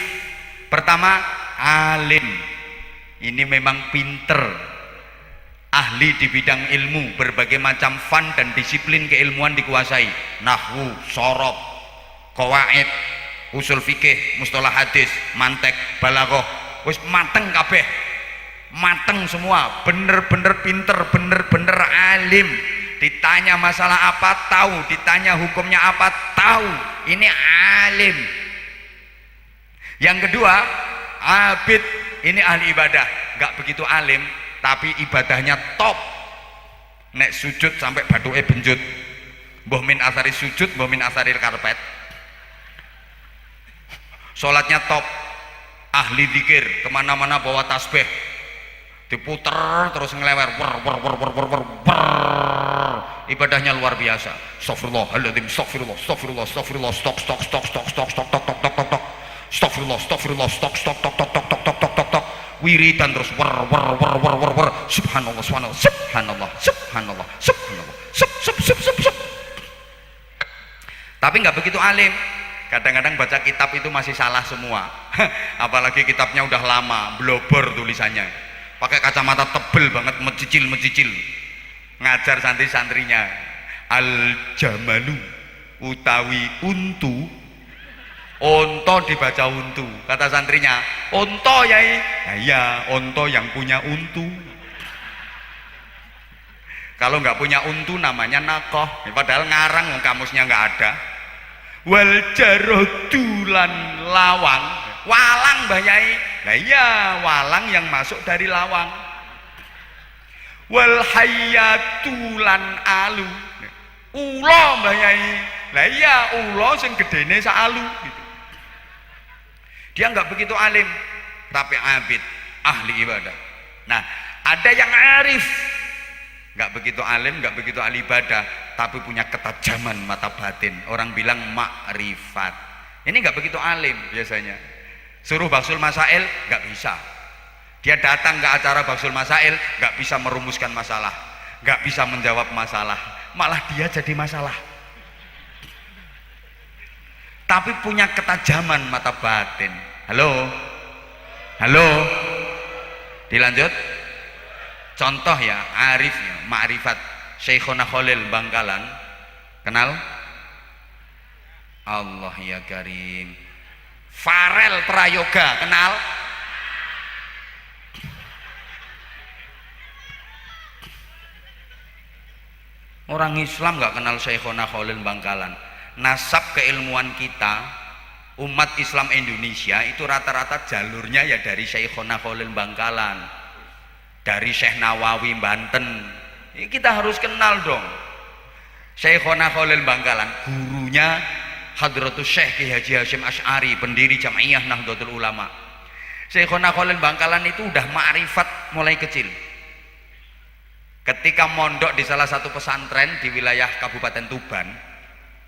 Pertama, alim. Ini memang pinter, ahli di bidang ilmu, berbagai macam fan dan disiplin keilmuan dikuasai. Nahwu, sorob, qawaid, usul fikih, mustalah hadis, mantek, balaghah, wis mateng kabeh. Mateng semua, bener-bener pinter, bener-bener alim. Ditanya masalah apa tahu, ditanya hukumnya apa tahu. Ini alim. Yang kedua, abid. Ini ahli ibadah, nggak begitu alim tapi ibadahnya top. Nek sujud sampai bathuke benjut. Mbah min asari sujud, mbah min asari karpet. Sholatnya top, ahli zikir, kemana-mana bawa tasbih, diputer terus ngelewer, ibadahnya luar biasa. Astagfirullahaladzim, astagfirullah, astagfirullah, astagfirullah, stok, stok, stok, stok, stok, stok, stok, stok, stok, stok, astagfirullah, astagfirullah, stok, stok, stok, stok, stok, stok, stok, stok, stok, wiridan terus, subhanallah, subhanallah, subhanallah, subhanallah, subhanallah, sub. Tapi nggak begitu alim. Kadang-kadang baca kitab itu masih salah semua. Apalagi kitabnya udah lama, blobor tulisannya, pakai kacamata tebel banget, mecicil. Ngajar santri-santrinya, al jamalu utawi untu, onto dibaca untu. Kata santrinya, onto yai. Nah, iya, onto yang punya untu. Kalau nggak punya untu namanya nakoh. Padahal ngarang, kamusnya nggak ada. Wal jarodulan lawang, walang mbah yai. Nah iya, walang yang masuk dari lawang. Wal hayatulan alu, ulo mbah yai. Lah iya, ulo sing gedene sak alu gitu. Dia nggak begitu alim tapi abid, ahli ibadah. Nah, ada yang arif, nggak begitu alim, nggak begitu ahli ibadah tapi punya ketajaman mata batin. Orang bilang makrifat. Ini nggak begitu alim biasanya. Suruh baksul masail nggak bisa. Dia datang ke acara baksul masail nggak bisa merumuskan masalah, nggak bisa menjawab masalah, malah dia jadi masalah. Tapi punya ketajaman mata batin. Halo, dilanjut. Contoh ya, arifnya, ma'rifat. Syekhona Khalil Bangkalan, kenal? Allah ya Karim. Farel Prayoga, kenal? Orang Islam nggak kenal Syekhona Khalil Bangkalan. Nasab keilmuan kita, umat Islam Indonesia itu rata-rata jalurnya ya dari Syekhona Khalil Bangkalan, dari Syekh Nawawi Banten. Ini kita harus kenal dong. Syekhona Khalil Bangkalan, gurunya Hadratus Syekh Ki Haji Hasyim Asy'ari, pendiri Jam'iyah Nahdlatul Ulama. Syekhona Khalil Bangkalan itu udah ma'rifat mulai kecil. Ketika mondok di salah satu pesantren di wilayah Kabupaten Tuban,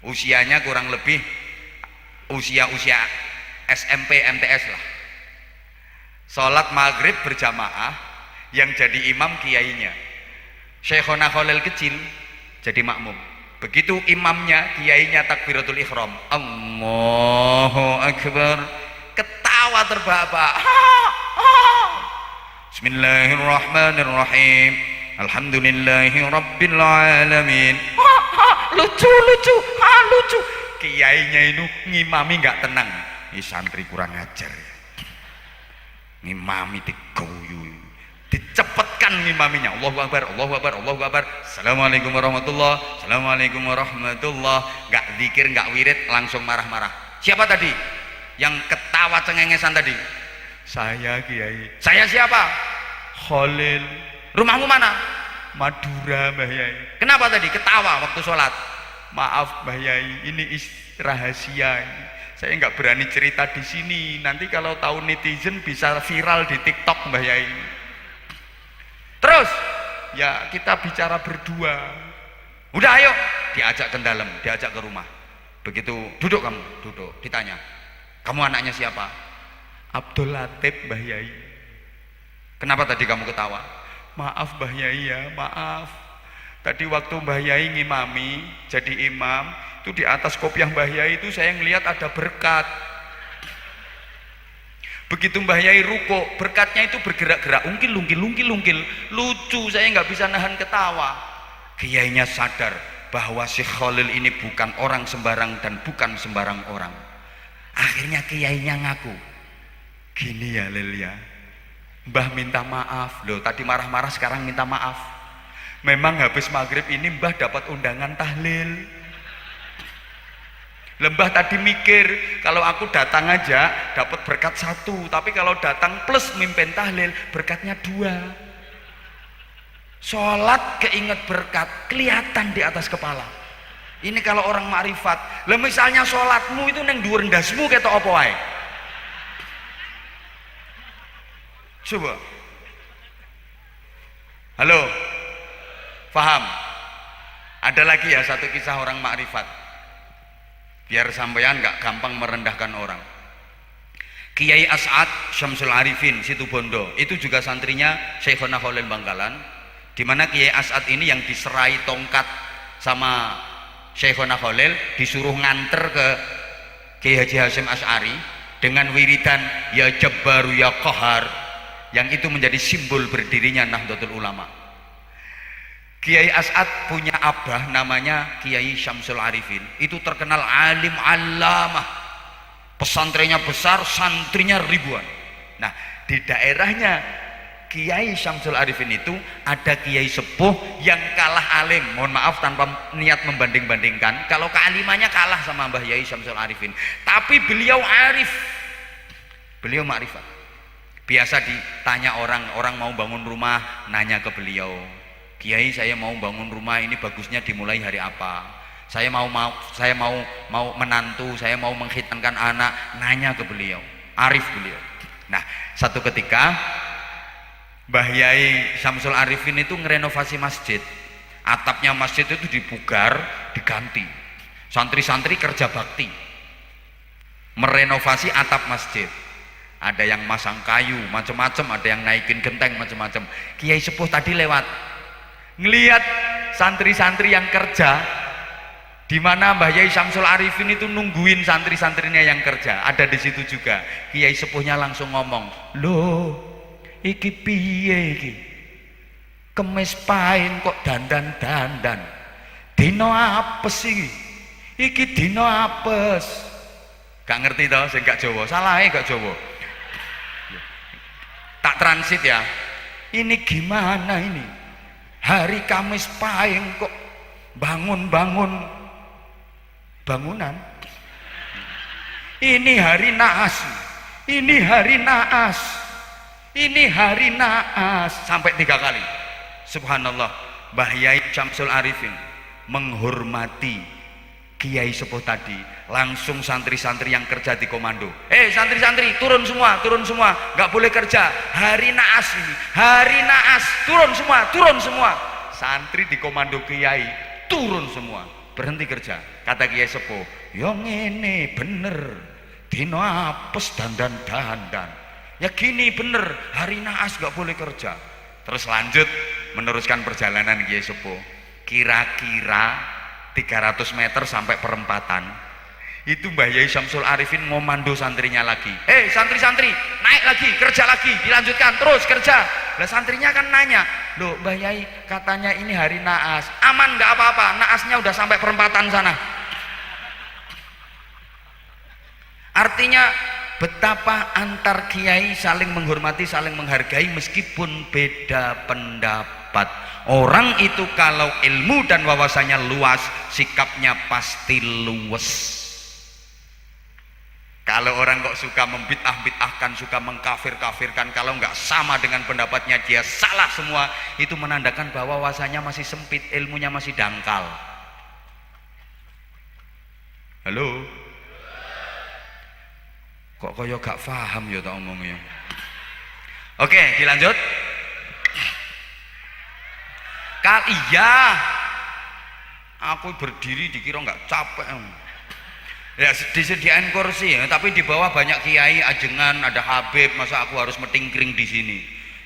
usianya kurang lebih usia SMP MTS lah. Sholat maghrib berjamaah, yang jadi imam kiainya. Syekhona Khalil kecil jadi makmum. Begitu imamnya, kiainya takbiratul ihram, Allahu Akbar, ketawa terbahak-bahak. Bismillahirrahmanirrahim, alhamdulillahi rabbil alamin. Lucu. Kiainya itu ngimami nggak tenang. Ini santri kurang ajar. Ngimami diguyu, dicepetkan ngimaminya. Allahu Akbar, Allahu Akbar, Allahu Akbar. Assalamualaikum warahmatullah, Assalamualaikum warahmatullah. Nggak zikir, nggak wirid, langsung marah-marah. Siapa tadi yang ketawa cengengesan tadi? Saya Kiai. Saya siapa? Khalil. Rumahmu mana? Madura Mbah Yai. Kenapa tadi ketawa waktu sholat? Maaf Mbah Yai, ini rahasia. Saya nggak berani cerita di sini. Nanti kalau tahu netizen bisa viral di TikTok Mbah Yai. Terus ya kita bicara berdua. Udah ayo, diajak ke dalam, diajak ke rumah. Begitu duduk kamu, duduk, ditanya, kamu anaknya siapa? Abdul Latif Mbah Yai. Kenapa tadi kamu ketawa? Maaf Mbah Yai ya, maaf. Tadi waktu Mbah Yai ngimami, jadi imam, itu di atas kopiah Mbah Yai itu saya ngelihat ada berkat. Begitu Mbah Yai ruko, berkatnya itu bergerak-gerak, ungkil. Lucu, saya nggak bisa nahan ketawa. Kiainya sadar bahwa si Khalil ini bukan orang sembarang dan bukan sembarang orang. Akhirnya kiainya ngaku, gini ya Lil ya, Mbah minta maaf loh, tadi marah-marah sekarang minta maaf. Memang habis maghrib ini Mbah dapat undangan tahlil. Lembah tadi mikir, kalau aku datang aja dapat berkat 1, tapi kalau datang plus mimpin tahlil berkatnya 2. Sholat keinget berkat, kelihatan di atas kepala. Ini kalau orang makrifat. Lah misalnya sholatmu itu neng dhuwur ndasmu ketok apa wae? Coba. Halo. Paham? Ada lagi ya satu kisah orang makrifat. Biar sampean nggak gampang merendahkan orang. Kiai As'ad Syamsul Arifin Situbondo, itu juga santrinya Syekhona Khalil Bangkalan, di mana Kiai As'ad ini yang diserai tongkat sama Syekhona Khalil, disuruh nganter ke Kiai Haji Hasyim Asy'ari dengan wiridan ya Jabbaru ya Qahar, yang itu menjadi simbol berdirinya Nahdlatul Ulama. Kiai As'ad punya abah namanya Kiai Syamsul Arifin, itu terkenal alim allamah, pesantrennya besar, santrinya ribuan. Nah di daerahnya Kiai Syamsul Arifin itu ada kiai sepuh yang kalah alim, mohon maaf tanpa niat membanding-bandingkan, kalau kealimannya kalah sama Mbah Yai Syamsul Arifin, tapi beliau arif, beliau makrifat. Biasa ditanya orang mau bangun rumah, nanya ke beliau, Kiai saya mau bangun rumah ini bagusnya dimulai hari apa? Saya mau menantu, saya mau mengkhitankan anak, nanya ke beliau. Arif beliau. Nah, satu ketika Mbah Yai Syamsul Arifin itu ngerenovasi masjid. Atapnya masjid itu dipugar, diganti. Santri-santri kerja bakti. Merenovasi atap masjid. Ada yang masang kayu, macam-macam, ada yang naikin genteng, macam-macam. Kiai sepuh tadi lewat, ngelihat santri-santri yang kerja, di mana Mbah Yai Syamsul Arifin itu nungguin santri-santrinya yang kerja, ada di situ juga. Kiai sepuhnya langsung ngomong, loh, iki piye iki? Kemis pain kok dandan-dandan? Dino apes iki? Iki dino apes? Gak ngerti toh, sing gak Jawa, salahnya gak Jawa. Tak transit ya. Ini gimana ini? Hari Kamis Pahing kok bangun-bangun bangunan. Ini hari naas, ini hari naas, ini hari naas, sampai 3 kali. Subhanallah, Mbah Yai Syamsul Arifin menghormati Kiai sepuh tadi, langsung santri-santri yang kerja di komando, santri-santri turun semua, nggak boleh kerja, hari naas ini, hari naas, turun semua. Santri di komando Kiai turun semua, berhenti kerja. Kata Kiai sepuh, yang ini bener, dino apes dandan, ya gini bener, hari naas nggak boleh kerja. Terus lanjut meneruskan perjalanan Kiai sepuh, kira-kira 300 meter sampai perempatan itu Mbah Yai Syamsul Arifin ngomando santrinya lagi, santri-santri naik lagi, kerja lagi, dilanjutkan terus kerja. Lah santrinya kan nanya, loh Mbah Yai katanya ini hari naas, aman nggak apa-apa, naasnya udah sampai perempatan sana. Artinya Betapa antar kiai saling menghormati, saling menghargai meskipun beda pendapat. Orang itu kalau ilmu dan wawasannya luas, sikapnya pasti luwes. Kalau orang kok suka membid'ah-bid'ahkan, suka mengkafir-kafirkan, kalau nggak sama dengan pendapatnya dia salah semua, itu menandakan bahwa wawasannya masih sempit, ilmunya masih dangkal. Halo? Kok kaya gak paham ya tak omongnya. Oke, dilanjut. Iya, aku berdiri dikira nggak capek. Ya disediain kursi ya, tapi di bawah banyak kiai ajengan, ada Habib, masa aku harus metingkring di sini?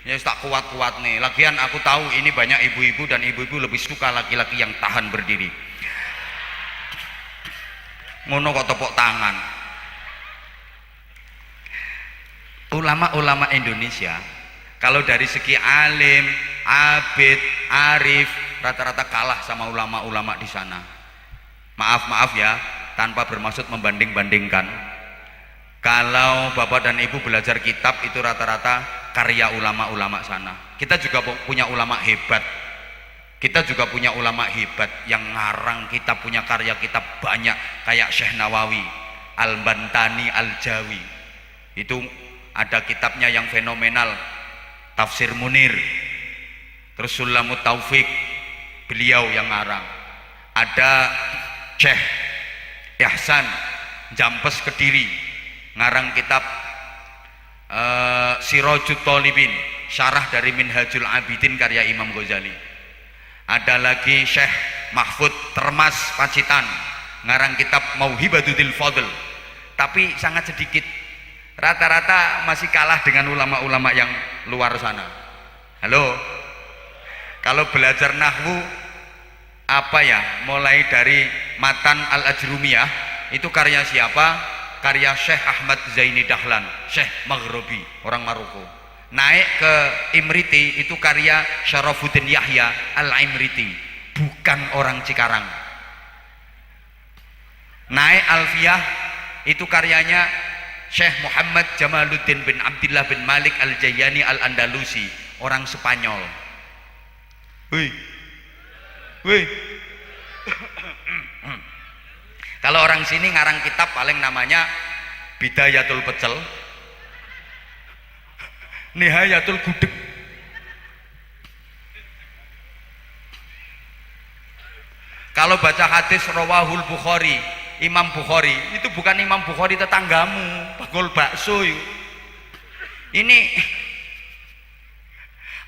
Ya tak kuat-kuat nih. Lagian aku tahu ini banyak ibu-ibu dan ibu-ibu lebih suka laki-laki yang tahan berdiri. Ngono kok tepuk tangan. Ulama-ulama Indonesia kalau dari segi alim, abid, arif, rata-rata kalah sama ulama-ulama di sana. Maaf ya, tanpa bermaksud membanding-bandingkan. Kalau bapak dan ibu belajar kitab itu rata-rata karya ulama-ulama sana. Kita juga punya ulama hebat. Kita juga punya ulama hebat yang ngarang kitab, punya karya kitab banyak, kayak Syekh Nawawi, Al-Bantani, Al-Jawi. Itu ada kitabnya yang fenomenal, Tafsir Munir. Terus Sulamut Taufik, beliau yang ngarang. Ada Syekh Ihsan Jampes Kediri, ngarang kitab Sirajut Thalibin, syarah dari Minhajul Abidin karya Imam Ghazali. Ada lagi Syekh Mahfud Termas Pacitan, ngarang kitab Mauhibatul Fadl, tapi sangat sedikit, rata-rata masih kalah dengan ulama-ulama yang luar sana. Halo, kalau belajar nahwu apa ya, mulai dari Matan Al-Ajrumiyah, itu karya siapa? Karya Syekh Ahmad Zaini Dahlan, Syekh Maghribi, orang Maroko. Naik ke Imriti, itu karya Syarafuddin Yahya Al-Imriti, bukan orang Cikarang. Naik Alfiyah, itu karyanya Syekh Muhammad Jamaluddin bin Abdullah bin Malik Al-Jayani Al-Andalusi, orang Spanyol. Wih. Kalau orang sini ngarang kitab paling namanya Bidayatul Pecel, Nihayatul Gudeg. Kalau baca hadis Rawahul Bukhari, Imam Bukhari, itu bukan Imam Bukhari tetanggamu, bakul bakso yuk. Ini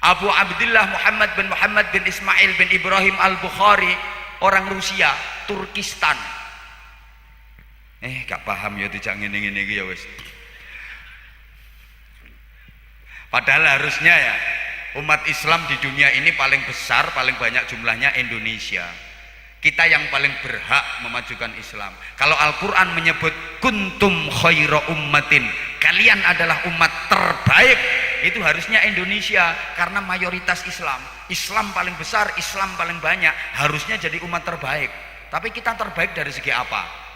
Abu Abdullah Muhammad bin Ismail bin Ibrahim Al-Bukhari, orang Rusia, Turkistan. Gak paham ya, tidak ngene-ngene ya wis. Padahal harusnya ya, umat Islam di dunia ini paling besar, paling banyak jumlahnya Indonesia. Kita yang paling berhak memajukan Islam. Kalau Al-Quran menyebut kuntum khaira ummatin, kalian adalah umat terbaik, itu harusnya Indonesia, karena mayoritas Islam. Islam paling besar, Islam paling banyak, harusnya jadi umat terbaik. Tapi kita terbaik dari segi apa?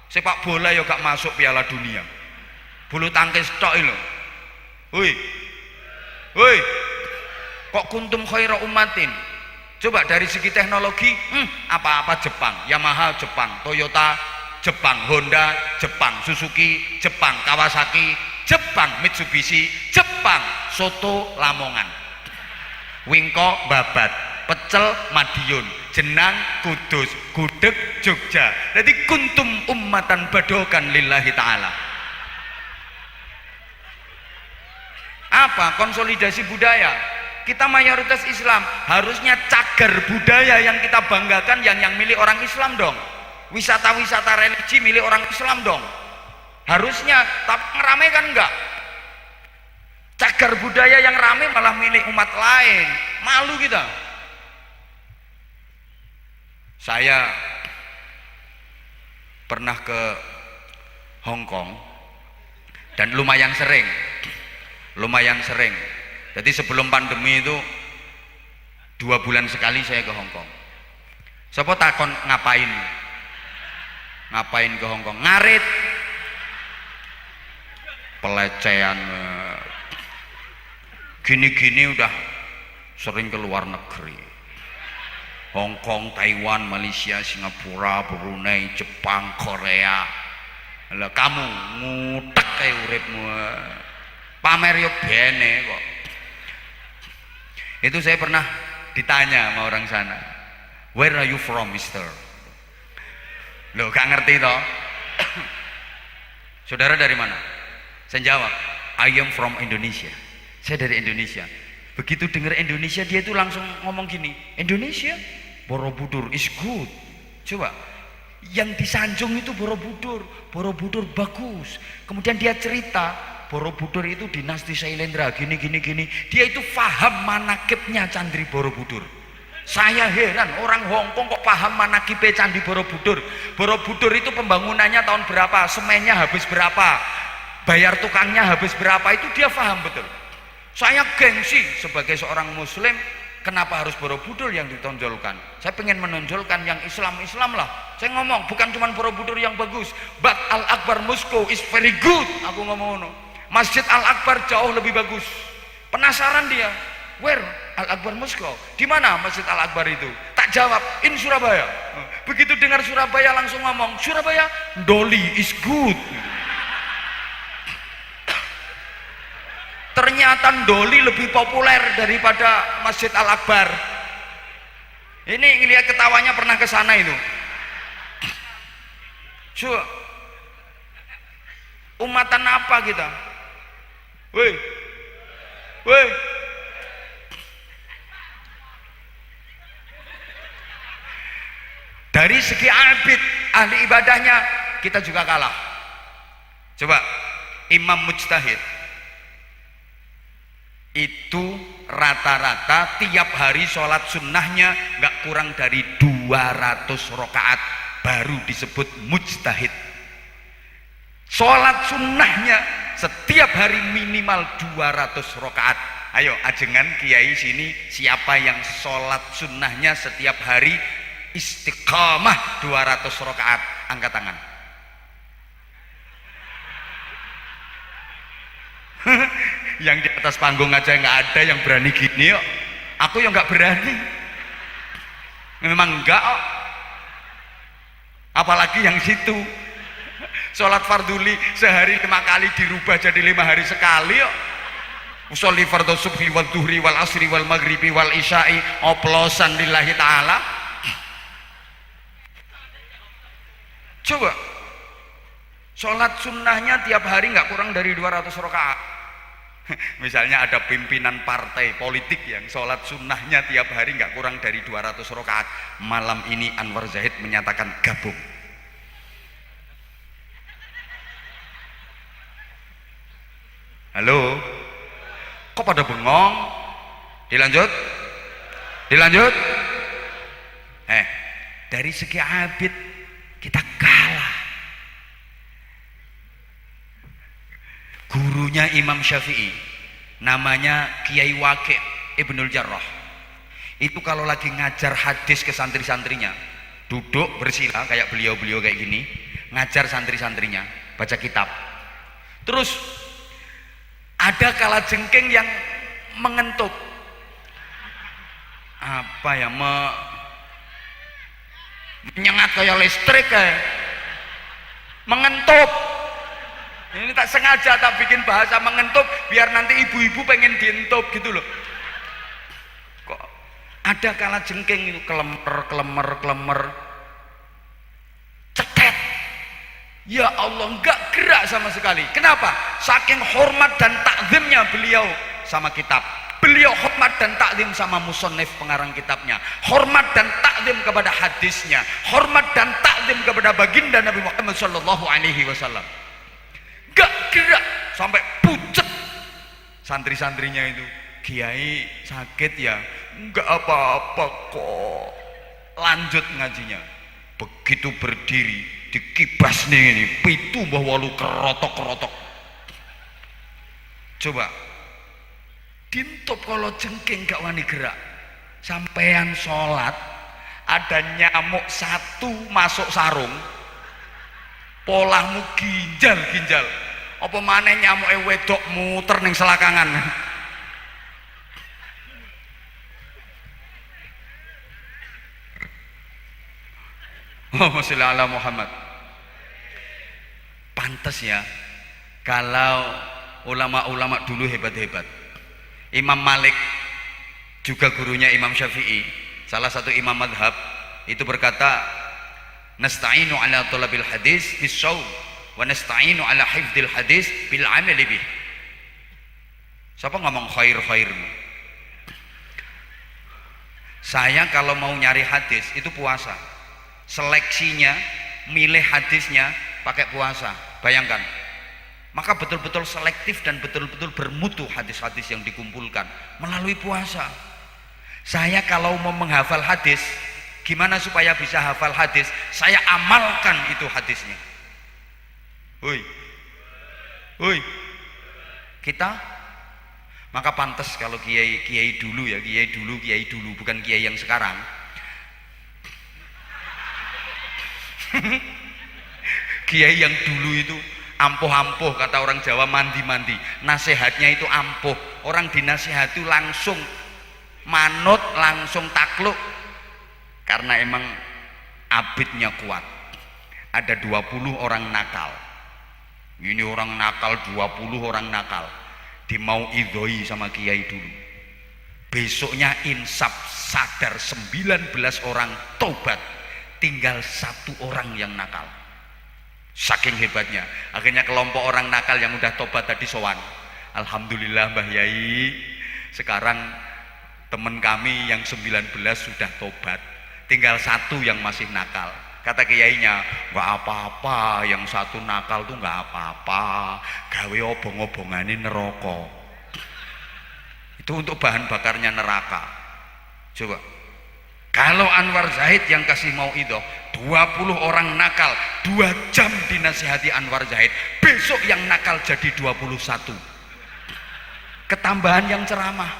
Sepak bola ya gak masuk Piala Dunia, bulu tangkis tok lho. Woi, kok kuntum khaira ummatin? Coba dari segi teknologi, apa-apa Jepang, Yamaha Jepang, Toyota Jepang, Honda Jepang, Suzuki Jepang, Kawasaki Jepang, Mitsubishi Jepang, soto Lamongan, wingko Babat, pecel Madiun, jenang Kudus, gudeg Jogja. Jadi kuntum ummatan badokan lillahi ta'ala. Apa? Konsolidasi budaya. Kita mayoritas Islam, harusnya cagar budaya yang kita banggakan yang milik orang Islam dong. Wisata-wisata religi milik orang Islam dong. Harusnya, tapi ngerame kan enggak. Cagar budaya yang rame malah milik umat lain. Malu kita. Saya pernah ke Hong Kong dan lumayan sering. Jadi sebelum pandemi itu 2 bulan sekali saya ke Hong Kong. Siapa takon ngapain ke Hong Kong? Ngarit. pelecehan gini-gini udah sering ke luar negeri. Hong Kong, Taiwan, Malaysia, Singapura, Brunei, Jepang, Korea. Lah kamu ngutek kayak uripmu. Pamer yo bene kok. Itu saya pernah ditanya sama orang sana. Where are you from, Mister? Loh, gak ngerti toh. Saudara dari mana? Saya jawab, I am from Indonesia. Saya dari Indonesia. Begitu dengar Indonesia, dia itu langsung ngomong gini, Indonesia, Borobudur is good. Coba, yang disanjung itu Borobudur. Borobudur bagus. Kemudian dia cerita, Borobudur itu dinasti Sailendra, gini. Dia itu paham manakibnya Candi Borobudur. Saya heran, orang Hong Kong kok paham manakibnya Candi Borobudur. Borobudur itu pembangunannya tahun berapa, semennya habis berapa, bayar tukangnya habis berapa, itu dia paham betul. Saya gengsi sebagai seorang muslim, kenapa harus Borobudur yang ditonjolkan? Saya pengen menonjolkan yang Islam lah. Saya ngomong, bukan cuma Borobudur yang bagus, but Al-Akbar Moscow is very good. Aku ngomong, Masjid Al-Akbar jauh lebih bagus. Penasaran dia, where Al-Akbar Moscow? Di mana Masjid Al-Akbar itu? Tak jawab, in Surabaya. Begitu dengar Surabaya langsung ngomong, Surabaya, Doli is good. Ternyata Doli lebih populer daripada Masjid Al-Akbar. Ini lihat ketawanya pernah ke sana itu. Umatan apa kita? Woi. Dari segi abid, ahli ibadahnya kita juga kalah. Coba, imam mujtahid itu rata-rata tiap hari sholat sunnahnya nggak kurang dari 200 rakaat baru disebut mujtahid. Sholat sunnahnya setiap hari minimal 200 rakaat. Ayo ajengan kiai sini, siapa yang sholat sunnahnya setiap hari istiqamah 200 rakaat, angkat tangan. Yang di atas panggung aja nggak ada yang berani gini kok. Aku yang nggak berani. Memang enggak kok. Apalagi yang situ. Sholat farduli sehari 5 kali dirubah jadi 5 hari sekali kok. Usolli fardhu subhi wal duhri wal asri wal maghribi wal isya'i oplosan lillahi ta'ala. Coba sholat sunnahnya tiap hari nggak kurang dari 200 rakaat. Misalnya ada pimpinan partai politik yang sholat sunnahnya tiap hari nggak kurang dari 200 rakaat. Malam ini Anwar Zahid menyatakan gabung. Halo, kok pada bengong? Dilanjut? Dari segi abid kita kalah. Gurunya Imam Syafi'i namanya Kiai Waqi' Ibnul Jarrah. Itu kalau lagi ngajar hadis ke santri-santrinya, duduk bersila kayak beliau-beliau kayak gini, ngajar santri-santrinya baca kitab. Terus ada kala jengking yang mengentuk. Apa ya, menyengat kayak listrik kayak. Mengentuk. Ini tak sengaja tak bikin bahasa mengentuk biar nanti ibu-ibu pengen dientup gitu loh. Kok ada kala jengking itu kelemer cetet. Ya Allah, enggak gerak sama sekali. Kenapa? Saking hormat dan takzimnya beliau sama kitab. Beliau hormat dan takzim sama musannif pengarang kitabnya. Hormat dan takzim kepada hadisnya. Hormat dan takzim kepada baginda Nabi Muhammad SAW. Gak gerak sampai pucet. Santri-santrinya itu, Kiai sakit ya? Enggak apa-apa kok. Lanjut ngajinya. Begitu berdiri dikibas nih ini, pitu bahwa lu kerotok-kerotok. Coba dintop kalau jengking gak wani gerak. Sampean sholat ada nyamuk satu masuk sarung, polahmu ginjal. Apa maneh nyamuke wedok muter ning selakangan. Allahumma sholli ala Muhammad. Pantes ya kalau ulama-ulama dulu hebat-hebat. Imam Malik juga gurunya Imam Syafi'i, salah satu imam madhab, itu berkata, nasta'inu ala thalabil hadis bis shaum wa nasta'inu ala hifdzil hadis bil amali bih. Siapa ngomong khair-khair? Saya kalau mau nyari hadis itu puasa. Seleksinya, milih hadisnya pakai puasa. Bayangkan. Maka betul-betul selektif dan betul-betul bermutu hadis-hadis yang dikumpulkan melalui puasa. Saya kalau mau menghafal hadis, gimana supaya bisa hafal hadis? Saya amalkan itu hadisnya. Hoi. Kita maka pantas kalau kiai dulu ya, kiai dulu bukan kiai yang sekarang. Kiai yang dulu itu ampuh-ampuh, kata orang Jawa, mandi-mandi. Nasihatnya itu ampuh. Orang dinasihati langsung manut, langsung takluk. Karena emang abidnya kuat. Ada 20 orang nakal. Ini orang nakal, 20 orang nakal. Dimau idhoi sama kiai dulu. Besoknya insaf, sadar 19 orang tobat. Tinggal 1 orang yang nakal. Saking hebatnya, akhirnya kelompok orang nakal yang udah tobat tadi sowan. Alhamdulillah Mbah Yai, sekarang teman kami yang 19 sudah tobat, tinggal 1 yang masih nakal. Kata kiainya, nggak apa-apa, yang 1 nakal tuh nggak apa-apa, gawe obong-obongane neraka. Itu untuk bahan bakarnya neraka. Coba, kalau Anwar Zahid yang kasih mauidhah, 20 orang nakal 2 jam dinasihati Anwar Zahid, besok yang nakal jadi 21. Ketambahan yang ceramah.